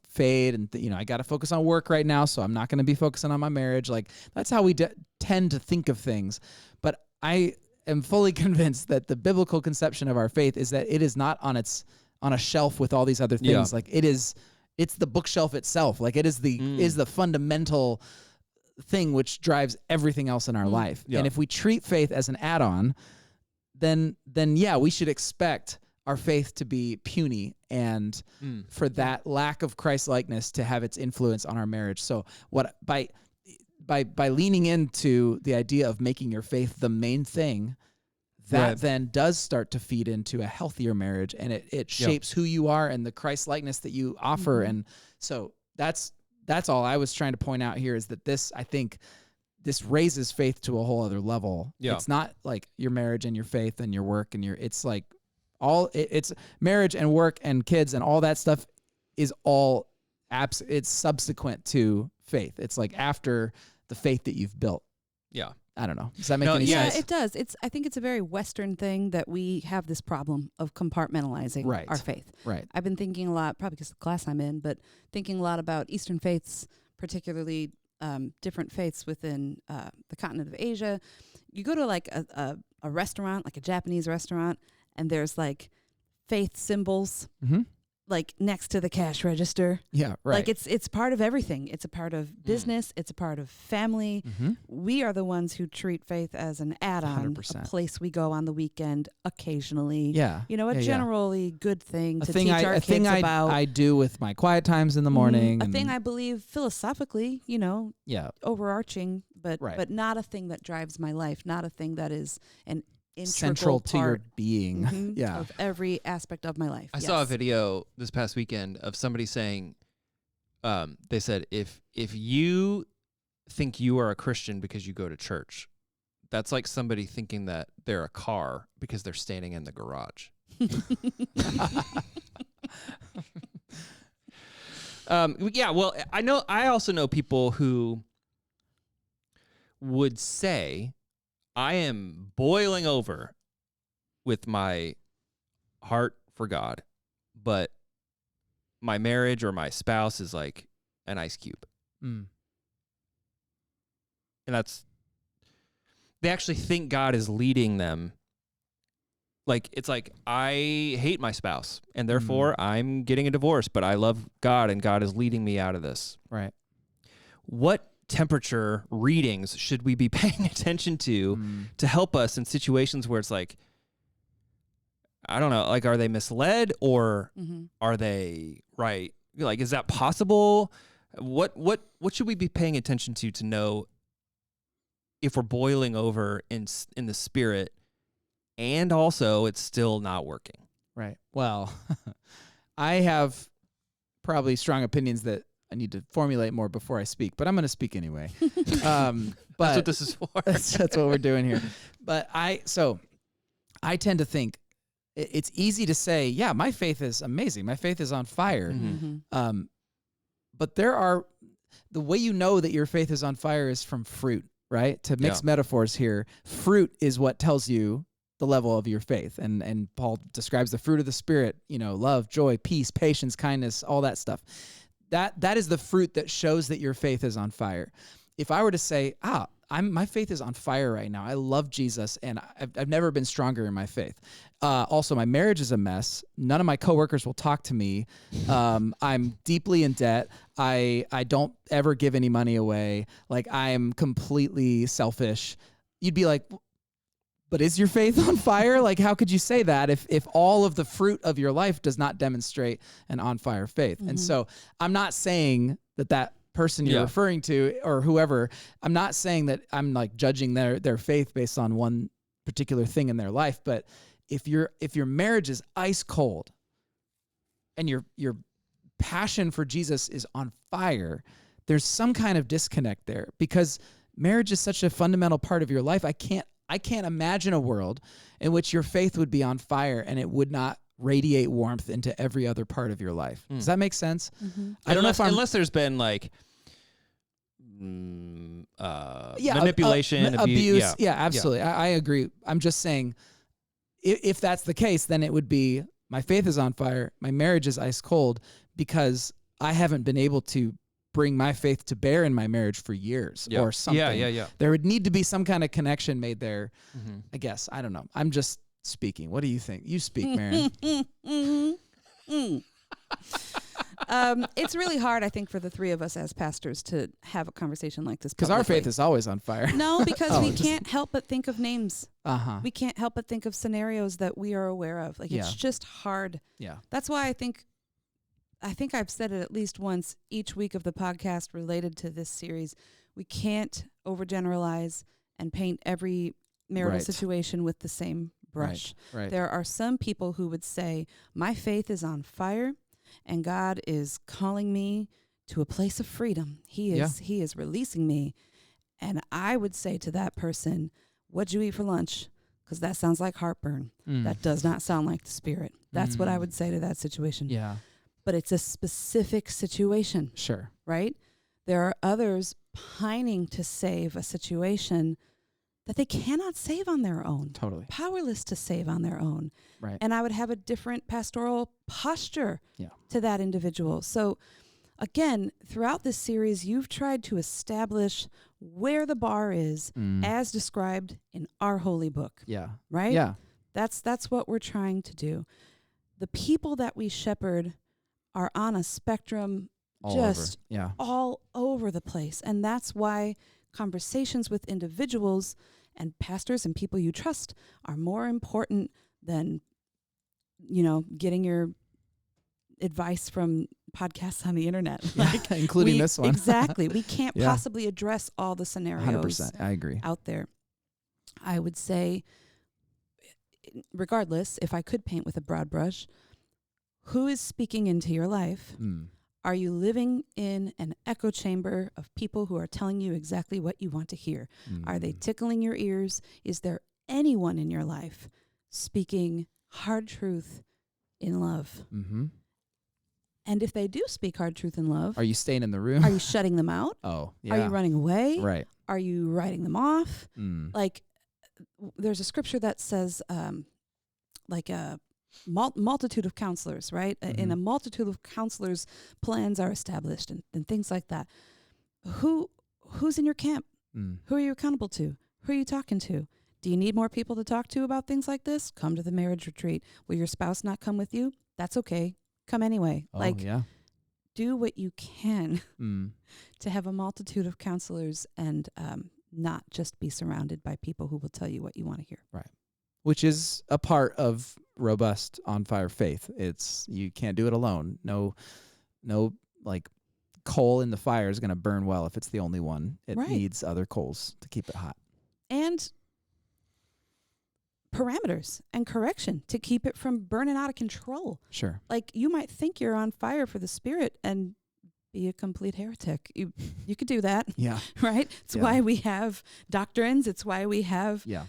Speaker 2: fade, and I got to focus on work right now, so I'm not going to be focusing on my marriage. Like, that's how we tend to think of things. But I am fully convinced that the biblical conception of our faith is that it is not on a shelf with all these other things. Yeah. Like, it's the bookshelf itself. Like, it is the fundamental thing which drives everything else in our life. Yeah. And if we treat faith as an add-on, then yeah, we should expect our faith to be puny and for that lack of Christ-likeness to have its influence on our marriage. So by leaning into the idea of making your faith the main thing, that then does start to feed into a healthier marriage, and it shapes who you are and the Christ-likeness that you offer. And so that's all I was trying to point out here, is that I think this raises faith to a whole other level. Yeah. It's not like your marriage and your faith and your work and it's like it's marriage and work and kids and all that stuff is all it's subsequent to faith. It's like after the faith that you've built. Yeah. I don't know. Does that make any sense?
Speaker 3: Yeah, it does. I think it's a very Western thing that we have this problem of compartmentalizing our faith. Right. I've been thinking a lot, probably because of the class I'm in, but thinking a lot about Eastern faiths, particularly different faiths within the continent of Asia. You go to like a restaurant, like a Japanese restaurant, and there's like faith symbols like next to the cash register. Yeah, right. Like it's part of everything. It's a part of business. It's a part of family. We are the ones who treat faith as an add-on, 100%. A place we go on the weekend occasionally. Yeah. Generally good thing to teach our kids about.
Speaker 2: I do with my quiet times in the morning.
Speaker 3: A thing I believe philosophically, overarching, but not a thing that drives my life, not a thing that is an
Speaker 2: central to your being.
Speaker 3: Of every aspect of my life.
Speaker 1: I saw a video this past weekend of somebody saying, they said, if you think you are a Christian because you go to church, that's like somebody thinking that they're a car because they're standing in the garage. Well, I also know people who would say, I am boiling over with my heart for God, but my marriage or my spouse is like an ice cube. And they actually think God is leading them. Like, it's like, I hate my spouse, and therefore I'm getting a divorce, but I love God, and God is leading me out of this. Right. What temperature readings should we be paying attention to help us in situations where it's like, I don't know, like, are they misled or are they right? Like, is that possible? What should we be paying attention to know if we're boiling over in the spirit and also it's still not working?
Speaker 2: Right. Well, I have probably strong opinions that I need to formulate more before I speak, but I'm going to speak anyway. But
Speaker 1: that's what this is for.
Speaker 2: that's what we're doing here. But I tend to think it's easy to say, yeah, my faith is amazing. My faith is on fire. But the way you know that your faith is on fire is from fruit, right? To mix metaphors here, fruit is what tells you the level of your faith. And Paul describes the fruit of the Spirit, love, joy, peace, patience, kindness, all that stuff. That is the fruit that shows that your faith is on fire. If I were to say, my faith is on fire right now. I love Jesus, and I've never been stronger in my faith. Also, my marriage is a mess. None of my coworkers will talk to me. I'm deeply in debt. I don't ever give any money away. Like, I am completely selfish. You'd be like, but is your faith on fire? Like, how could you say that if all of the fruit of your life does not demonstrate an on fire faith? And so I'm not saying that person you're referring to or whoever, I'm not saying that I'm like judging their faith based on one particular thing in their life. But if your marriage is ice cold and your passion for Jesus is on fire, there's some kind of disconnect there, because marriage is such a fundamental part of your life. I can't imagine a world in which your faith would be on fire and it would not radiate warmth into every other part of your life. Does that make sense? I don't know if
Speaker 1: unless there's been like manipulation,
Speaker 2: abuse. Yeah, absolutely. Yeah. I agree. I'm just saying, if that's the case, then it would be my faith is on fire, my marriage is ice cold, because I haven't been able to bring my faith to bear in my marriage for years or something.
Speaker 1: Yeah.
Speaker 2: There would need to be some kind of connection made there. I guess. I don't know. I'm just speaking. What do you think? You speak, Maron.
Speaker 3: It's really hard, I think, for the three of us as pastors to have a conversation like this.
Speaker 2: Because our faith is always on fire.
Speaker 3: No, because we can't help but think of names.
Speaker 2: We
Speaker 3: can't help but think of scenarios that we are aware of. Like, it's just hard.
Speaker 2: Yeah.
Speaker 3: That's why I think I've said it at least once each week of the podcast related to this series. We can't overgeneralize and paint every marital situation with the same brush.
Speaker 2: Right.
Speaker 3: There are some people who would say, my faith is on fire and God is calling me to a place of freedom. He is releasing me. And I would say to that person, what'd you eat for lunch? Because that sounds like heartburn. That does not sound like the Spirit. That's what I would say to that situation.
Speaker 2: Yeah.
Speaker 3: But it's a specific situation.
Speaker 2: Sure.
Speaker 3: Right? There are others pining to save a situation that they cannot save on their own.
Speaker 2: Totally.
Speaker 3: Powerless to save on their own.
Speaker 2: Right.
Speaker 3: And I would have a different pastoral posture
Speaker 2: Yeah.
Speaker 3: to that individual. So again, throughout this series, you've tried to establish where the bar is as described in our holy book.
Speaker 2: Yeah.
Speaker 3: Right?
Speaker 2: Yeah.
Speaker 3: That's what we're trying to do. The people that we shepherd are on a spectrum all over the place. And that's why conversations with individuals and pastors and people you trust are more important than, getting your advice from podcasts on the internet.
Speaker 2: Like, including this one.
Speaker 3: Exactly. We can't possibly address all the scenarios
Speaker 2: 100%. I agree.
Speaker 3: out there. I would say, regardless, if I could paint with a broad brush, who is speaking into your life? Are you living in an echo chamber of people who are telling you exactly what you want to hear? Are they tickling your ears? Is there anyone in your life speaking hard truth in love? And if they do speak hard truth in love,
Speaker 2: are you staying in the room?
Speaker 3: Are you shutting them out?
Speaker 2: Oh, yeah.
Speaker 3: Are you running away?
Speaker 2: Right.
Speaker 3: Are you writing them off? Like, there's a scripture that says, like a multitude of counselors, right? In a multitude of counselors, plans are established and things like that. Who's in your camp? Who are you accountable to? Who are you talking to? Do you need more people to talk to about things like this? Come to the marriage retreat. Will your spouse not come with you? That's okay. Come anyway. Do what you can to have a multitude of counselors and not just be surrounded by people who will tell you what you want to hear.
Speaker 2: Right. Which is a part of robust on fire faith. You can't do it alone. No like coal in the fire is going to burn well if it's the only one. It needs other coals to keep it hot.
Speaker 3: And parameters and correction to keep it from burning out of control.
Speaker 2: Sure.
Speaker 3: Like, you might think you're on fire for the Spirit and be a complete heretic. You could do that.
Speaker 2: Yeah.
Speaker 3: Right? It's why we have doctrines. It's why we have,
Speaker 2: Yeah.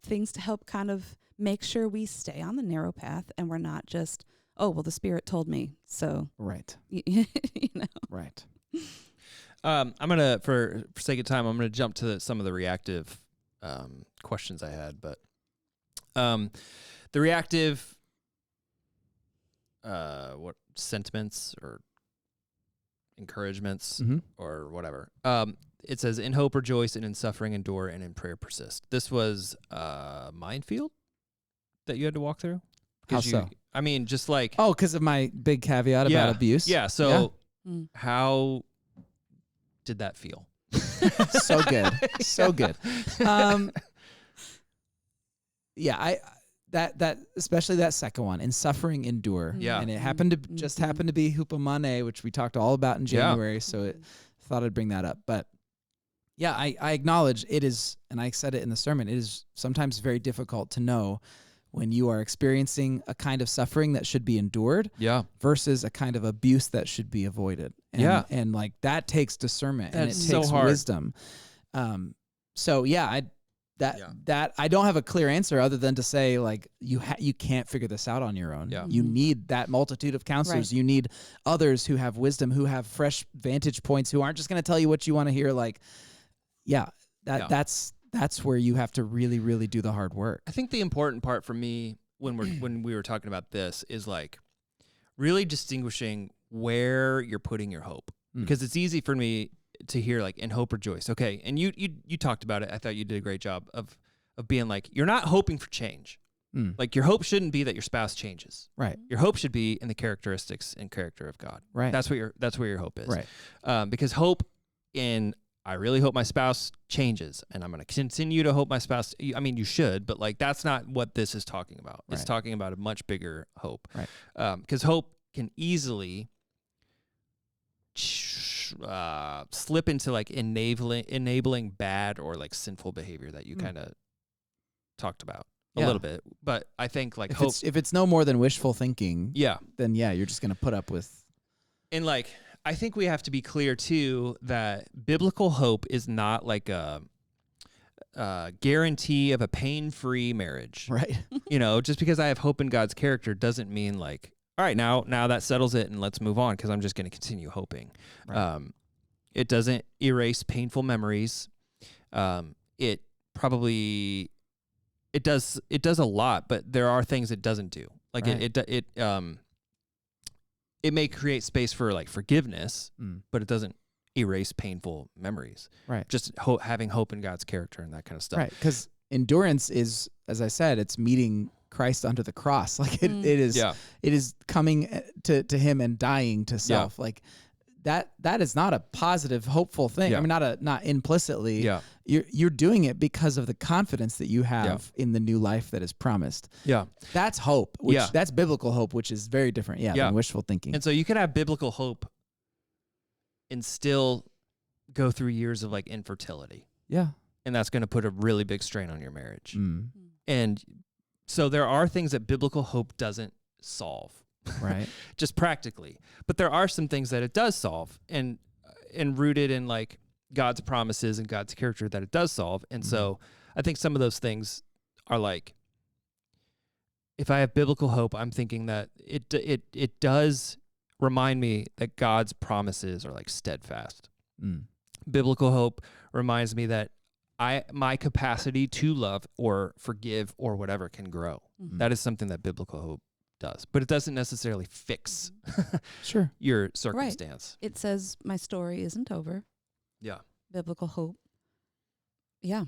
Speaker 3: Things to help kind of make sure we stay on the narrow path and we're not just, oh, well, the Spirit told me. So,
Speaker 2: right.
Speaker 3: Right.
Speaker 1: I'm going to, for sake of time, I'm going to jump to some of the reactive questions I had. But the reactive, sentiments or encouragements or whatever. it says, in hope rejoice, and in suffering endure, and in prayer persist. This was a minefield that you had to walk through?
Speaker 2: How so?
Speaker 1: I mean, just like...
Speaker 2: Oh, because of my big caveat about abuse?
Speaker 1: Yeah, so how did that feel?
Speaker 2: So good. So good. That especially that second one, in suffering endure.
Speaker 1: Yeah.
Speaker 2: And it happened to just happened to be hupomone, which we talked all about in January, so thought I'd bring that up. But yeah, I acknowledge it is, and I said it in the sermon, it is sometimes very difficult to know when you are experiencing a kind of suffering that should be endured versus a kind of abuse that should be avoided. And, and like that takes discernment and it takes wisdom. That I don't have a clear answer other than to say, like, you can't figure this out on your own.
Speaker 1: Yeah.
Speaker 2: You need that multitude of counselors. Right. You need others who have wisdom, who have fresh vantage points, who aren't just going to tell you what you want to hear. Like, that's where you have to really, really do the hard work.
Speaker 1: I think the important part for me when we were talking about this is like really distinguishing where you're putting your hope, because it's easy for me to hear like in hope rejoice. Okay. And you talked about it. I thought you did a great job of being like, you're not hoping for change. Like your hope shouldn't be that your spouse changes.
Speaker 2: Right.
Speaker 1: Your hope should be in the characteristics and character of God.
Speaker 2: Right.
Speaker 1: That's where your hope is.
Speaker 2: Right.
Speaker 1: Because hope in, I really hope my spouse changes, and I'm going to continue to hope my spouse, I mean, you should, but like, that's not what this is talking about. It's talking about a much bigger hope.
Speaker 2: Right.
Speaker 1: Because hope can easily slip into like enabling bad or like sinful behavior that you kind of talked about a little bit. But I think like
Speaker 2: if it's no more than wishful thinking, then you're just going to put up with.
Speaker 1: And like, I think we have to be clear too that biblical hope is not like a guarantee of a pain-free marriage.
Speaker 2: Right.
Speaker 1: Just because I have hope in God's character doesn't mean like, all right, now that settles it and let's move on because I'm just going to continue hoping. Right. It doesn't erase painful memories. It does a lot, but there are things it doesn't do. Like it may create space for like forgiveness, but it doesn't erase painful memories. Right. Just having hope in God's character and that kind of stuff.
Speaker 2: Right. Because endurance is, as I said, it's meeting Christ under the cross. Like it is coming to him and dying to self. Like that is not a positive, hopeful thing. I mean, not implicitly. Yeah. You're doing it because of the confidence that you have in the new life that is promised. Yeah. That's hope. That's biblical hope, which is very different. Than wishful thinking.
Speaker 1: And so you can have biblical hope and still go through years of like infertility.
Speaker 2: Yeah.
Speaker 1: And that's going to put a really big strain on your marriage. And so there are things that biblical hope doesn't solve.
Speaker 2: Right.
Speaker 1: Just practically. But there are some things that it does solve and rooted in like God's promises and God's character that it does solve. And so I think some of those things are like, if I have biblical hope, I'm thinking that it does remind me that God's promises are like steadfast. Biblical hope reminds me that my capacity to love or forgive or whatever can grow. That is something that biblical hope does, but it doesn't necessarily fix your circumstance.
Speaker 3: Right. It says my story isn't over.
Speaker 1: Yeah.
Speaker 3: Biblical hope. Yeah.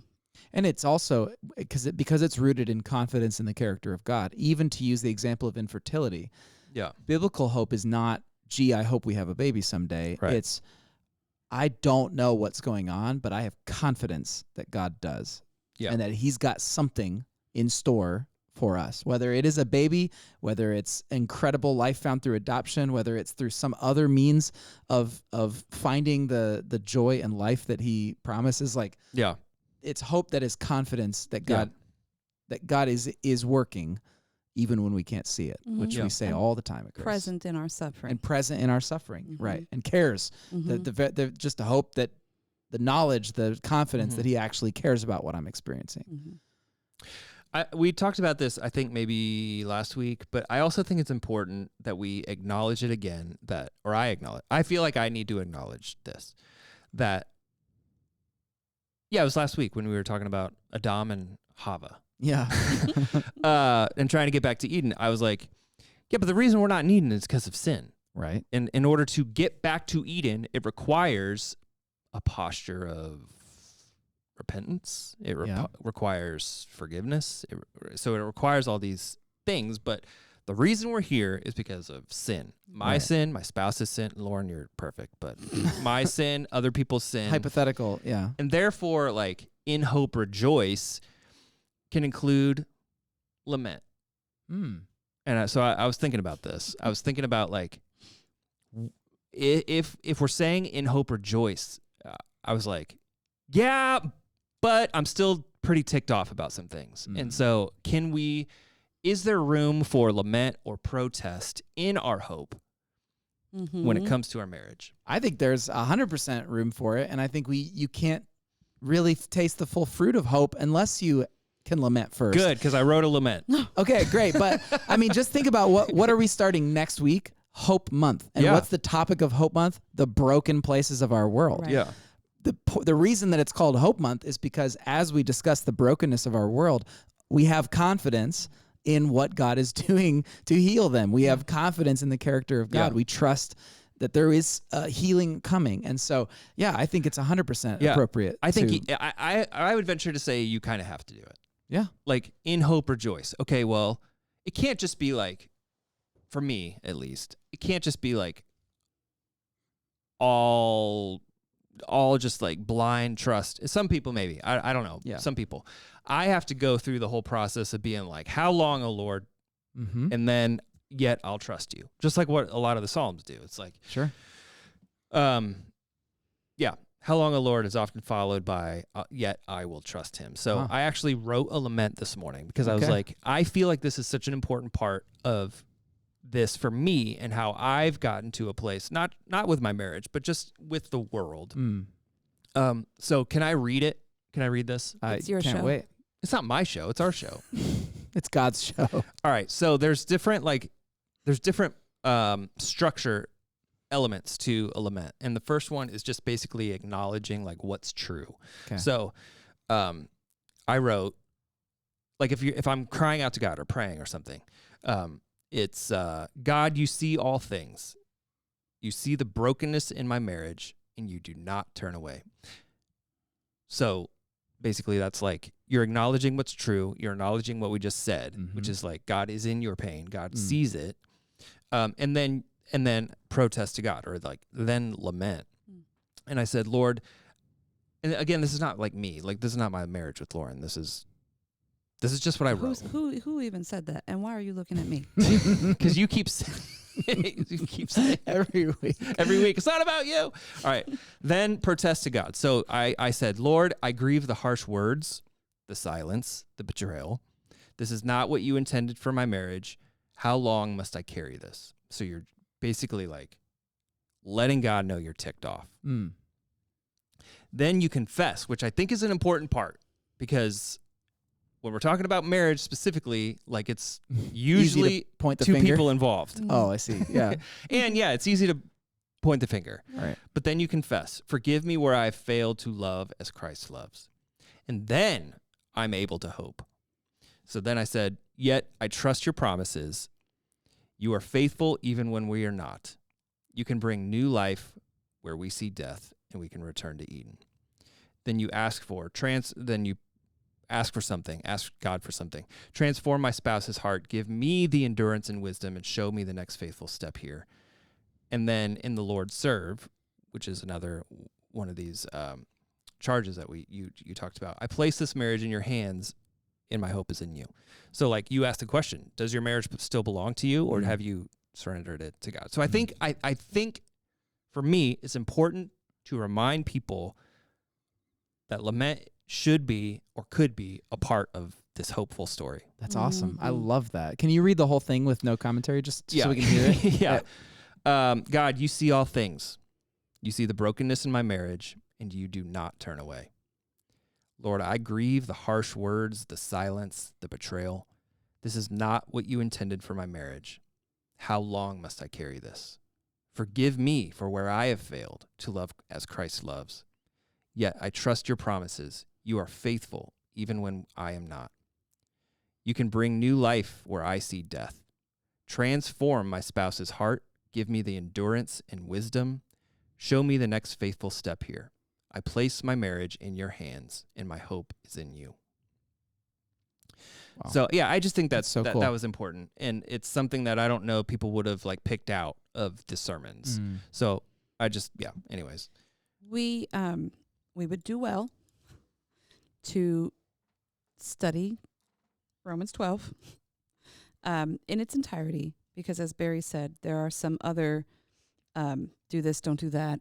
Speaker 2: And it's also because it's rooted in confidence in the character of God. Even to use the example of infertility.
Speaker 1: Yeah.
Speaker 2: Biblical hope is not, gee, I hope we have a baby someday. Right. It's, I don't know what's going on, but I have confidence that God does. Yeah. And that he's got something in store for us, whether it is a baby, whether it's incredible life found through adoption, whether it's through some other means of finding the joy and life that he promises. Like, it's hope that is confidence that God is working even when we can't see it, which we say all the time at Grace.
Speaker 3: Present in our suffering.
Speaker 2: And present in our suffering, right. And cares. The just a hope that the knowledge, the confidence that he actually cares about what I'm experiencing.
Speaker 1: We talked about this, I think, maybe last week, but I also think it's important that we acknowledge it again, I feel like I need to acknowledge this, that, it was last week when we were talking about Adam and Hava.
Speaker 2: Yeah.
Speaker 1: And trying to get back to Eden. I was like, but the reason we're not in Eden is because of sin.
Speaker 2: Right.
Speaker 1: And in order to get back to Eden, it requires a posture of repentance. It requires forgiveness. So it requires all these things, but the reason we're here is because of sin. My sin, my spouse's sin. Lauren, you're perfect, but my sin, other people's sin.
Speaker 2: Hypothetical, yeah.
Speaker 1: And therefore, like, in hope, rejoice can include lament. And so I was thinking about this. I was thinking about, like, if we're saying in hope, rejoice, I was like, yeah, but I'm still pretty ticked off about some things. And so is there room for lament or protest in our hope when it comes to our marriage?
Speaker 2: I think there's 100% room for it, and I think you can't really taste the full fruit of hope unless you can lament first.
Speaker 1: Good, because I wrote a lament.
Speaker 2: Okay, great. But I mean, just think about what are we starting next week? Hope Month. And what's the topic of Hope Month? The broken places of our world.
Speaker 3: Right.
Speaker 1: Yeah.
Speaker 2: The reason that it's called Hope Month is because as we discuss the brokenness of our world, we have confidence in what God is doing to heal them. We have confidence in the character of God. We trust that there is healing coming. And so, I think it's 100% appropriate.
Speaker 1: I think I would venture to say you kind of have to do it.
Speaker 2: Yeah.
Speaker 1: Like, in hope, rejoice. Okay, well, it can't just be like, for me at least, it can't just be like all just like blind trust. Some people maybe. I don't know.
Speaker 2: Yeah.
Speaker 1: Some people. I have to go through the whole process of being like, how long, O Lord? And then, yet I'll trust you. Just like what a lot of the Psalms do. It's like,
Speaker 2: sure.
Speaker 1: How long, O Lord, is often followed by, yet I will trust him. So I actually wrote a lament this morning because I was like, I feel like this is such an important part of this for me and how I've gotten to a place, not with my marriage, but just with the world. So can I read it? Can I read this?
Speaker 3: It's your
Speaker 2: can't
Speaker 3: show.
Speaker 2: wait.
Speaker 1: It's not my show. It's our show.
Speaker 2: It's God's show.
Speaker 1: All right. So there's different structure elements to a lament. And the first one is just basically acknowledging like what's true.
Speaker 2: Okay.
Speaker 1: So I wrote, like, if I'm crying out to God or praying or something, it's God, you see all things. You see the brokenness in my marriage and you do not turn away. So basically that's like you're acknowledging what's true. You're acknowledging what we just said, which is like God is in your pain. God sees it. And then protest to God, or like then lament. And I said, Lord, and again, this is not like me. Like, this is not my marriage with Lauren. This is just what I wrote.
Speaker 3: Who even said that? And why are you looking at me?
Speaker 1: Because you keep saying
Speaker 2: Every week.
Speaker 1: It's not about you. All right. Then protest to God. So I said, Lord, I grieve the harsh words, the silence, the betrayal. This is not what you intended for my marriage. How long must I carry this? So you're basically like letting God know you're ticked off. Then you confess, which I think is an important part, because when we're talking about marriage specifically, like, it's usually
Speaker 2: point the
Speaker 1: two
Speaker 2: finger?
Speaker 1: people involved.
Speaker 2: Oh, I see. Yeah.
Speaker 1: And it's easy to point the finger.
Speaker 2: Right.
Speaker 1: But then you confess, forgive me where I failed to love as Christ loves. And then I'm able to hope. So then I said, yet I trust your promises. You are faithful even when we are not. You can bring new life where we see death, and we can return to Eden. Then you ask for something. Ask God for something. Transform my spouse's heart. Give me the endurance and wisdom, and show me the next faithful step here. And then in the Lord serve, which is another one of these charges that you talked about. I place this marriage in your hands, and my hope is in you. So, like, you asked the question, does your marriage still belong to you, or have you surrendered it to God? So I think for me, it's important to remind people that lament should be or could be a part of this hopeful story.
Speaker 2: That's awesome. I love that. Can you read the whole thing with no commentary just so we can hear it?
Speaker 1: God, you see all things. You see the brokenness in my marriage, and you do not turn away. Lord, I grieve the harsh words, the silence, the betrayal. This is not what you intended for my marriage. How long must I carry this? Forgive me for where I have failed to love as Christ loves. Yet I trust your promises. You are faithful even when I am not. You can bring new life where I see death. Transform my spouse's heart. Give me the endurance and wisdom. Show me the next faithful step here. I place my marriage in your hands, and my hope is in you.
Speaker 2: Wow.
Speaker 1: So yeah, I just think
Speaker 2: That's so cool.
Speaker 1: that was important, and it's something that I don't know people would have like picked out of the sermons. So I just Anyways,
Speaker 3: We would do well to study Romans 12 in its entirety, because as Barry said, there are some other do this, don't do that,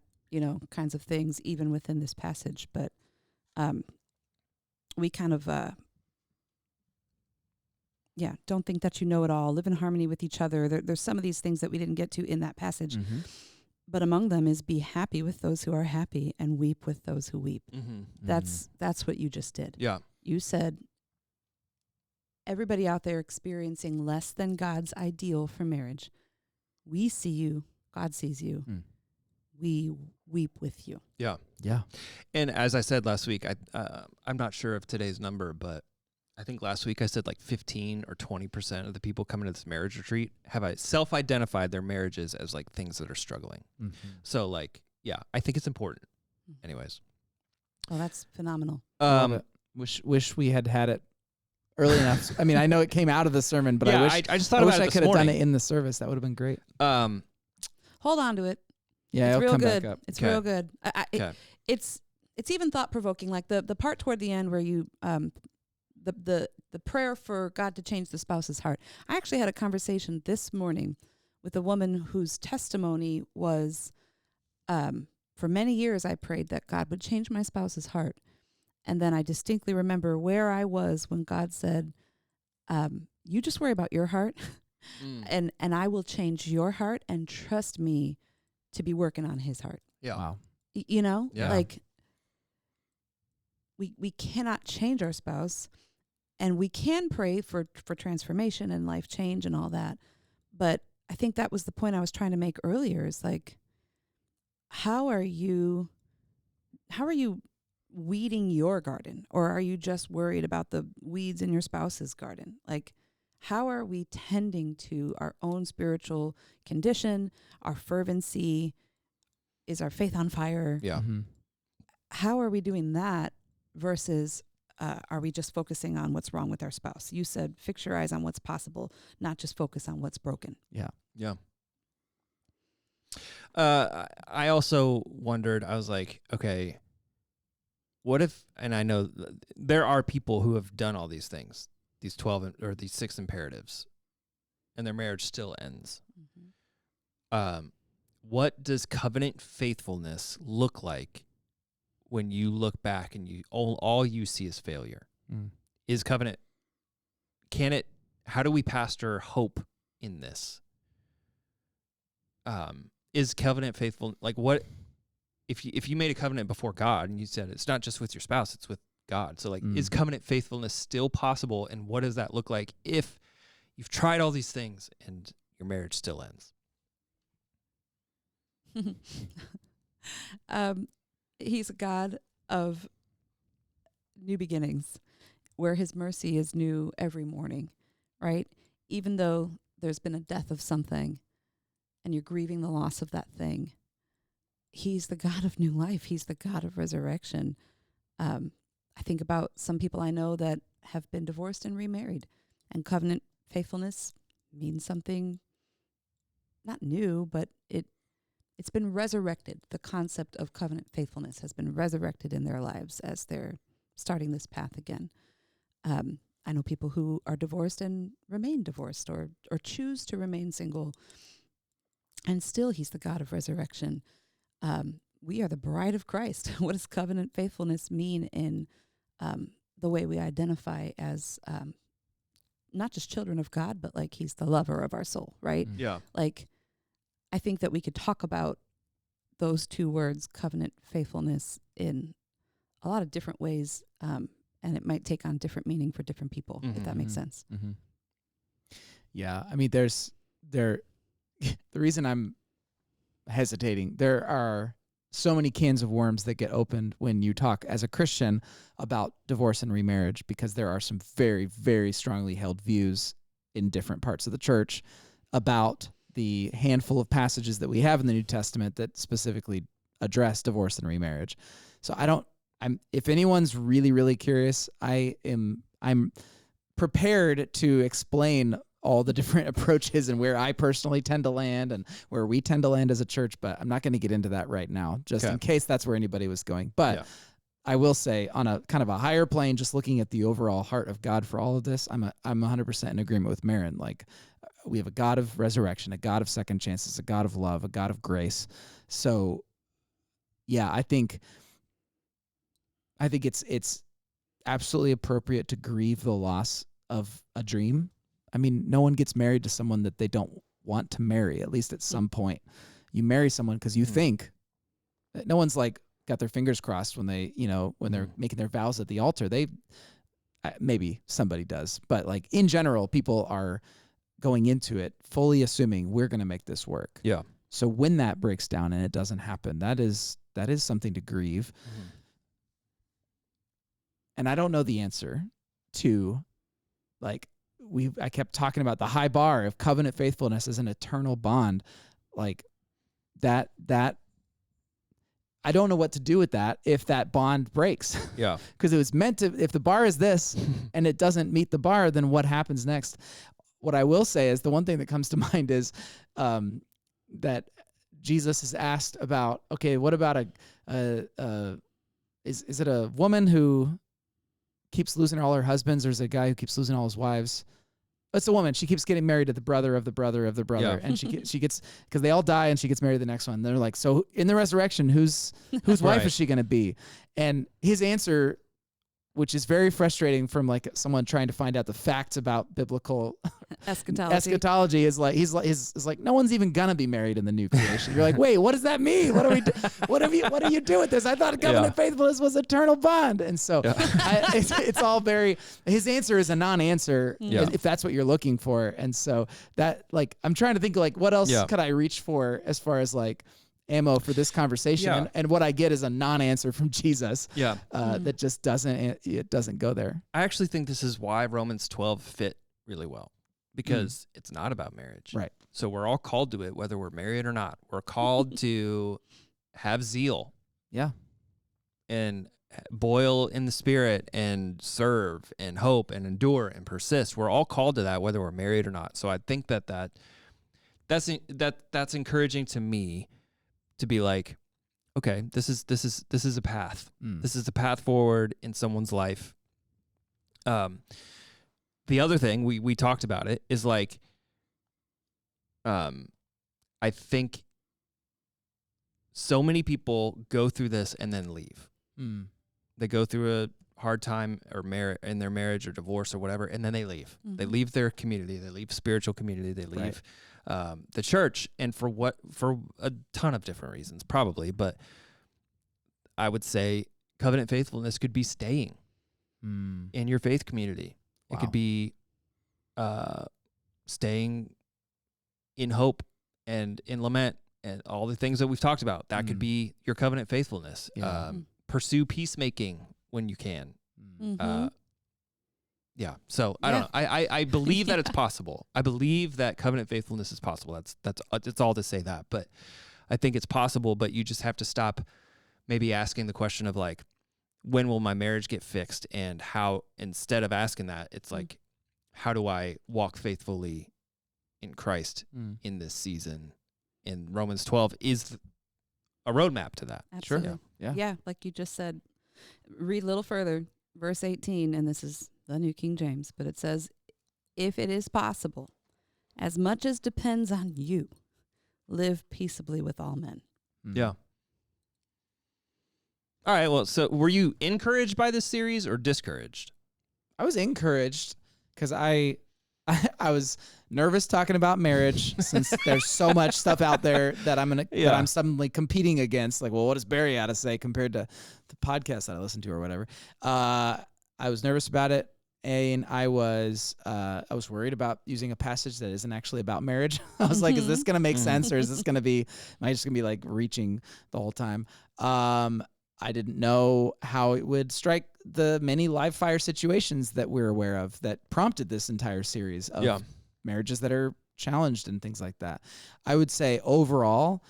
Speaker 3: kinds of things even within this passage. But we kind of don't think that you know it all. Live in harmony with each other. There's some of these things that we didn't get to in that passage.
Speaker 2: Mm-hmm.
Speaker 3: But among them is be happy with those who are happy and weep with those who weep.
Speaker 1: mm-hmm.
Speaker 3: That's what you just did.
Speaker 1: Yeah.
Speaker 3: You said everybody out there experiencing less than God's ideal for marriage. We see you. God sees you. We weep with you.
Speaker 1: Yeah.
Speaker 2: Yeah.
Speaker 1: And as I said last week, I'm not sure of today's number, but I think last week I said like 15 or 20% of the people coming to this marriage retreat have self-identified their marriages as like things that are struggling.
Speaker 2: Mm-hmm.
Speaker 1: So like, I think it's important. Anyways.
Speaker 3: Oh, that's phenomenal.
Speaker 2: Love it. Wish we had it early enough. I mean, I know it came out of the sermon, but
Speaker 1: I just thought
Speaker 2: I
Speaker 1: about
Speaker 2: wish
Speaker 1: it
Speaker 2: I
Speaker 1: this
Speaker 2: could have done
Speaker 1: morning.
Speaker 2: it in the service. That would have been great.
Speaker 3: Hold on to it.
Speaker 2: Yeah,
Speaker 3: it's
Speaker 2: it'll
Speaker 3: real
Speaker 2: come
Speaker 3: good.
Speaker 2: back up.
Speaker 3: It's
Speaker 1: Okay.
Speaker 3: real good.
Speaker 1: Okay.
Speaker 3: It's even thought provoking. Like the part toward the end where you the prayer for God to change the spouse's heart. I actually had a conversation this morning with a woman whose testimony was, for many years I prayed that God would change my spouse's heart, and then I distinctly remember where I was when God said, "You just worry about your heart." And I will change your heart, and trust me to be working on his heart.
Speaker 1: Yeah.
Speaker 2: Wow.
Speaker 1: Yeah.
Speaker 3: Like we cannot change our spouse, and we can pray for transformation and life change and all that. But I think that was the point I was trying to make earlier, is like, how are you weeding your garden, or are you just worried about the weeds in your spouse's garden? Like, how are we tending to our own spiritual condition, our fervency? Is our faith on fire?
Speaker 1: Yeah.
Speaker 2: Mm-hmm.
Speaker 3: How are we doing that versus are we just focusing on what's wrong with our spouse? You said fix your eyes on what's possible, not just focus on what's broken.
Speaker 2: Yeah.
Speaker 1: Yeah. I also wondered, I was like, okay, what if, and I know there are people who have done all these things, these 12 or these 6 imperatives, and their marriage still ends.
Speaker 3: Mm-hmm.
Speaker 1: What does covenant faithfulness look like when you look back and all you see is failure? Is covenant, how do we pastor hope in this? Is covenant faithful? Like, what if you made a covenant before God and you said it's not just with your spouse, it's with God. So like, is covenant faithfulness still possible? And what does that look like if you've tried all these things and your marriage still ends?
Speaker 3: He's a God of new beginnings, where his mercy is new every morning, right? Even though there's been a death of something and you're grieving the loss of that thing, he's the God of new life. He's the God of resurrection. I think about some people I know that have been divorced and remarried, and covenant faithfulness means something not new, but it's been resurrected. The concept of covenant faithfulness has been resurrected in their lives as they're starting this path again. I know people who are divorced and remain divorced, or choose to remain single, and still he's the God of resurrection. We are the bride of Christ. What does covenant faithfulness mean in the way we identify as not just children of God, but like he's the lover of our soul, right?
Speaker 1: Yeah.
Speaker 3: Like, I think that we could talk about those two words, covenant faithfulness, in a lot of different ways, and it might take on different meaning for different people, if that makes sense.
Speaker 2: Mm-hmm. Yeah, I mean, the reason I'm hesitating, there are so many cans of worms that get opened when you talk as a Christian about divorce and remarriage, because there are some very, very strongly held views in different parts of the church about the handful of passages that we have in the New Testament that specifically address divorce and remarriage. So if anyone's really, really curious, I'm prepared to explain all the different approaches and where I personally tend to land and where we tend to land as a church, but I'm not going to get into that right now, just in case that's where anybody was going. But I will say, on a kind of a higher plane, just looking at the overall heart of God for all of this, I'm 100% in agreement with Maron. Like, we have a God of resurrection, a God of second chances, a God of love, a God of grace. So, yeah, I think it's absolutely appropriate to grieve the loss of a dream. I mean, no one gets married to someone that they don't want to marry, at least at some point. You marry someone because you think. No one's like got their fingers crossed when they, when they're making their vows at the altar. Maybe somebody does, but like in general, people are going into it fully assuming we're going to make this work.
Speaker 1: Yeah.
Speaker 2: So when that breaks down and it doesn't happen, that is something to grieve. Mm-hmm. And I don't know the answer to, like, I kept talking about the high bar of covenant faithfulness as an eternal bond. Like that I don't know what to do with that if that bond breaks.
Speaker 1: Yeah.
Speaker 2: Because it was meant to, if the bar is this and it doesn't meet the bar, then what happens next? What I will say is the one thing that comes to mind is that Jesus is asked about, okay, what about is it a woman who keeps losing all her husbands, or is it a guy who keeps losing all his wives? It's a woman. She keeps getting married to the brother of the brother of the brother, and she gets, because they all die, and she gets married to the next one. They're like, so in the resurrection, whose wife is she going to be? And his answer, which is very frustrating from like someone trying to find out the facts about biblical eschatology, is like he's like no one's even gonna be married in the new creation. You're like, wait, what does that mean? What do you do with this? I thought covenant faithfulness was eternal bond, and so it's all very. His answer is a non-answer if that's what you're looking for, and so that, like, I'm trying to think like what else could I reach for as far as like ammo for this conversation, and what I get is a non-answer from Jesus. That just doesn't go there.
Speaker 1: I actually think this is why Romans 12 fit really well, because it's not about marriage,
Speaker 2: right?
Speaker 1: So we're all called to it, whether we're married or not. We're called to have zeal, and boil in the spirit, and serve, and hope, and endure, and persist. We're all called to that, whether we're married or not. So I think that's encouraging to me. To be like, okay, this is a path. This is a path forward in someone's life. The other thing we talked about it is like, I think so many people go through this and then leave. They go through a hard time or in their marriage or divorce or whatever, and then they leave. They leave their community. They leave spiritual community. They leave. The church, and for a ton of different reasons, probably, but I would say covenant faithfulness could be staying in your faith community. Wow. It could be staying in hope and in lament and all the things that we've talked about. That could be your covenant faithfulness. Pursue peacemaking when you can. So I don't know. I believe that it's possible. I believe that covenant faithfulness is possible. That's all to say that. But I think it's possible, but you just have to stop maybe asking the question of like, when will my marriage get fixed? And how, instead of asking that, it's like, how do I walk faithfully in Christ in this season? And Romans 12 is a roadmap to that.
Speaker 3: Absolutely.
Speaker 2: Sure.
Speaker 3: Yeah. Like you just said, read a little further, verse 18, and this is the New King James, but it says, if it is possible, as much as depends on you, live peaceably with all men.
Speaker 1: Yeah. All right. Well, so were you encouraged by this series or discouraged?
Speaker 2: I was encouraged because I was nervous talking about marriage since there's so much stuff out there that I'm suddenly competing against. Like, well, what does Barry have to say compared to the podcast that I listen to or whatever? I was nervous about it, and I was worried about using a passage that isn't actually about marriage. I was like, is this going to make sense, or is this going to be, am I just going to be like reaching the whole time? I didn't know how it would strike the many live fire situations that we're aware of that prompted this entire series of marriages that are challenged and things like that. I would say overall,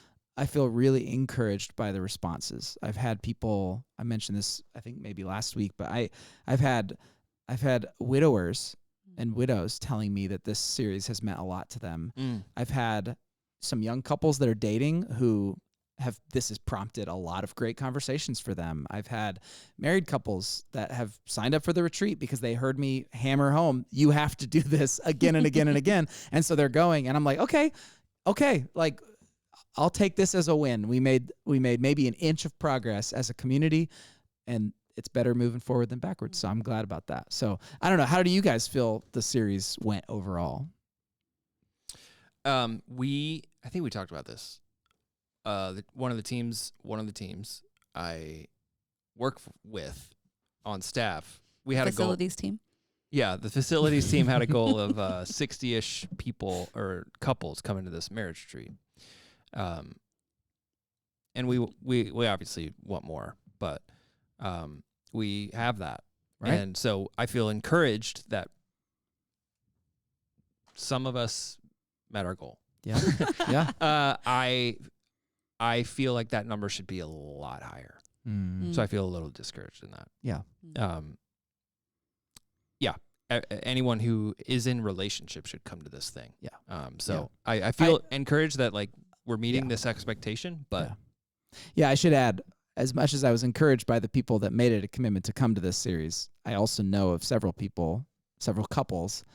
Speaker 2: really encouraged by the responses. I've had people, I mentioned this I think maybe last week, but I've had widowers and widows telling me that this series has meant a lot to them. I've had some young couples that are dating who this has prompted a lot of great conversations for them. I've had married couples that have signed up for the retreat because they heard me hammer home, you have to do this again and again and again. And so they're going, and I'm like, okay, like I'll take this as a win. We made maybe an inch of progress as a community, and it's better moving forward than backwards. So I'm glad about that. So I don't know. How do you guys feel the series went overall?
Speaker 1: I think we talked about this. One of the teams I work with on staff, we had
Speaker 3: Facilities team.
Speaker 1: Yeah, the facilities team had a goal of 60-ish people or couples coming to this marriage retreat. And we obviously want more, but we have that.
Speaker 2: Right.
Speaker 1: And so I feel encouraged that some of us met our goal.
Speaker 2: Yeah. Yeah.
Speaker 1: I feel like that number should be a lot higher. So I feel a little discouraged in that.
Speaker 2: Yeah.
Speaker 1: Anyone who is in relationship should come to this thing.
Speaker 2: Yeah.
Speaker 1: I feel encouraged that like we're meeting this expectation, but
Speaker 2: yeah, I should add, as much as I was encouraged by the people that made it a commitment to come to this series, I also know of several couples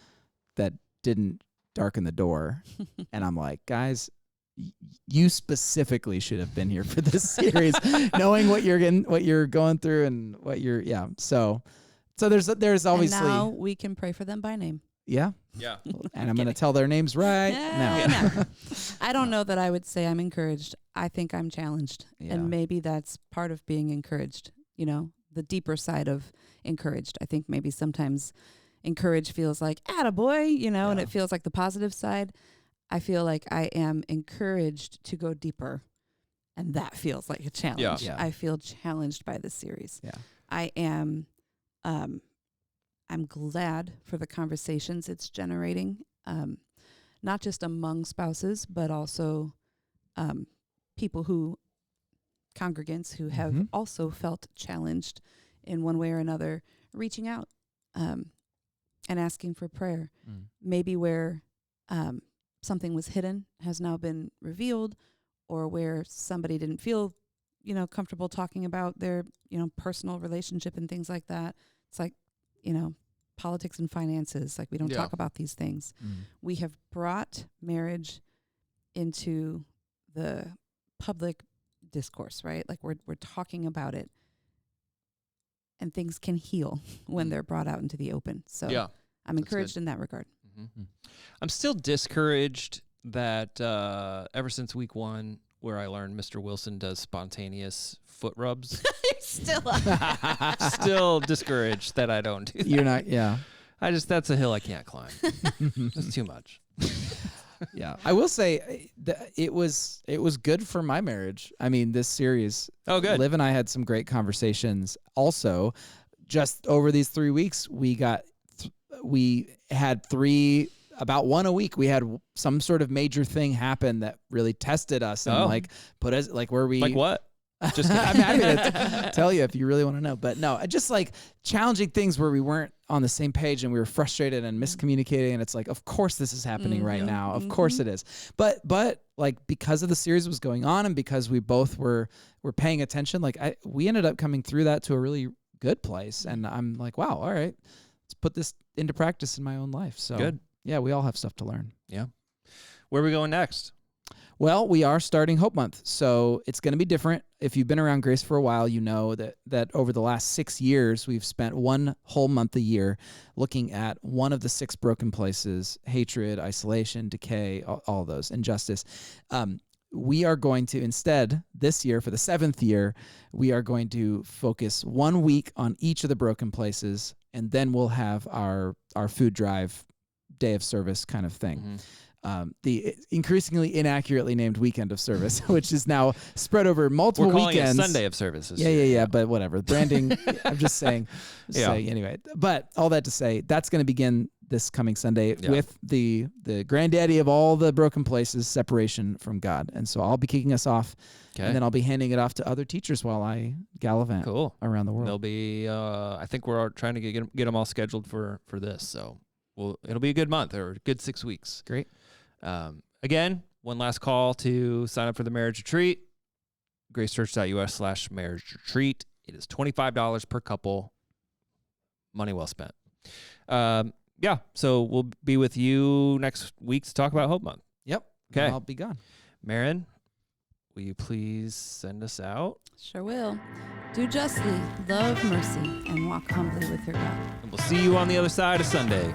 Speaker 2: that didn't darken the door. And I'm like, guys, you specifically should have been here for this series, knowing what you're going through and what you're, So there's obviously.
Speaker 3: And now we can pray for them by name.
Speaker 2: Yeah.
Speaker 1: Yeah.
Speaker 2: And I'm going to tell their names right now.
Speaker 3: No. I don't know that I would say I'm encouraged. I think I'm challenged.
Speaker 2: Yeah.
Speaker 3: And maybe that's part of being encouraged, the deeper side of encouraged. I think maybe sometimes encouraged feels like, attaboy, and it feels like the positive side. I feel like I am encouraged to go deeper, and that feels like a challenge.
Speaker 2: Yeah.
Speaker 3: I feel challenged by this series.
Speaker 2: Yeah.
Speaker 3: I am I'm glad for the conversations it's generating, not just among spouses, but also congregants who have also felt challenged in one way or another, reaching out and asking for prayer. Maybe where something was hidden has now been revealed, or where somebody didn't feel, comfortable talking about their, personal relationship and things like that. It's like, politics and finances. Like, we don't talk about these things. We have brought marriage into the public discourse, right? Like, we're talking about it, and things can heal when they're brought out into the open. So I'm encouraged in that regard.
Speaker 1: I'm still discouraged that ever since week 1, where I learned Mr. Wilson does spontaneous foot rubs. Still discouraged that I don't do that.
Speaker 2: You're not, yeah.
Speaker 1: That's a hill I can't climb. That's too much.
Speaker 2: Yeah. I will say it was good for my marriage. I mean, this series.
Speaker 1: Oh, good.
Speaker 2: Liv and I had some great conversations. Also, just over these 3 weeks, we had about one a week. We had some sort of major thing happen that really tested us and put us where we.
Speaker 1: Like what? Just
Speaker 2: I'm happy to tell you if you really want to know. But no, just like challenging things where we weren't on the same page and we were frustrated and miscommunicating. And it's like, of course this is happening right now. Of course it is. But like, because of the series was going on and because we both were paying attention, we ended up coming through that to a really good place. And I'm like, wow, all right, let's put this into practice in my own life. So
Speaker 1: good.
Speaker 2: Yeah, we all have stuff to learn.
Speaker 1: Yeah. Where are we going next?
Speaker 2: Well, we are starting Hope Month, so it's going to be different. If you've been around Grace for a while, you know that over the last 6 years, we've spent one whole month a year looking at one of the 6 broken places: hatred, isolation, decay, all those, injustice. We are going to instead, this year, for the 7th year, we are going to focus 1 week on each of the broken places, and then we'll have our food drive, day of service kind of thing. The increasingly inaccurately named weekend of service, which is now spread over multiple
Speaker 1: We're calling
Speaker 2: weekends.
Speaker 1: It Sunday of services.
Speaker 2: Yeah, but whatever. Branding, I'm just saying. Anyway, but all that to say, that's going to begin this coming Sunday
Speaker 1: Yeah.
Speaker 2: with the granddaddy of all the broken places, separation from God. And so I'll be kicking us off, and then I'll be handing it off to other teachers while I gallivant around the world.
Speaker 1: They'll be, I think we're trying to get them all scheduled for this. So it'll be a good month or a good 6 weeks.
Speaker 2: Great.
Speaker 1: Again, one last call to sign up for the marriage retreat. gracechurch.us/marriage retreat. It is $25 per couple. Money well spent. Yeah, so we'll be with you next week to talk about Hope Month.
Speaker 2: Yep.
Speaker 1: Okay.
Speaker 2: I'll be gone.
Speaker 1: Maron, will you please send us out?
Speaker 3: Sure will. Do justly, love mercy, and walk humbly with your God.
Speaker 1: And we'll see you on the other side of Sunday.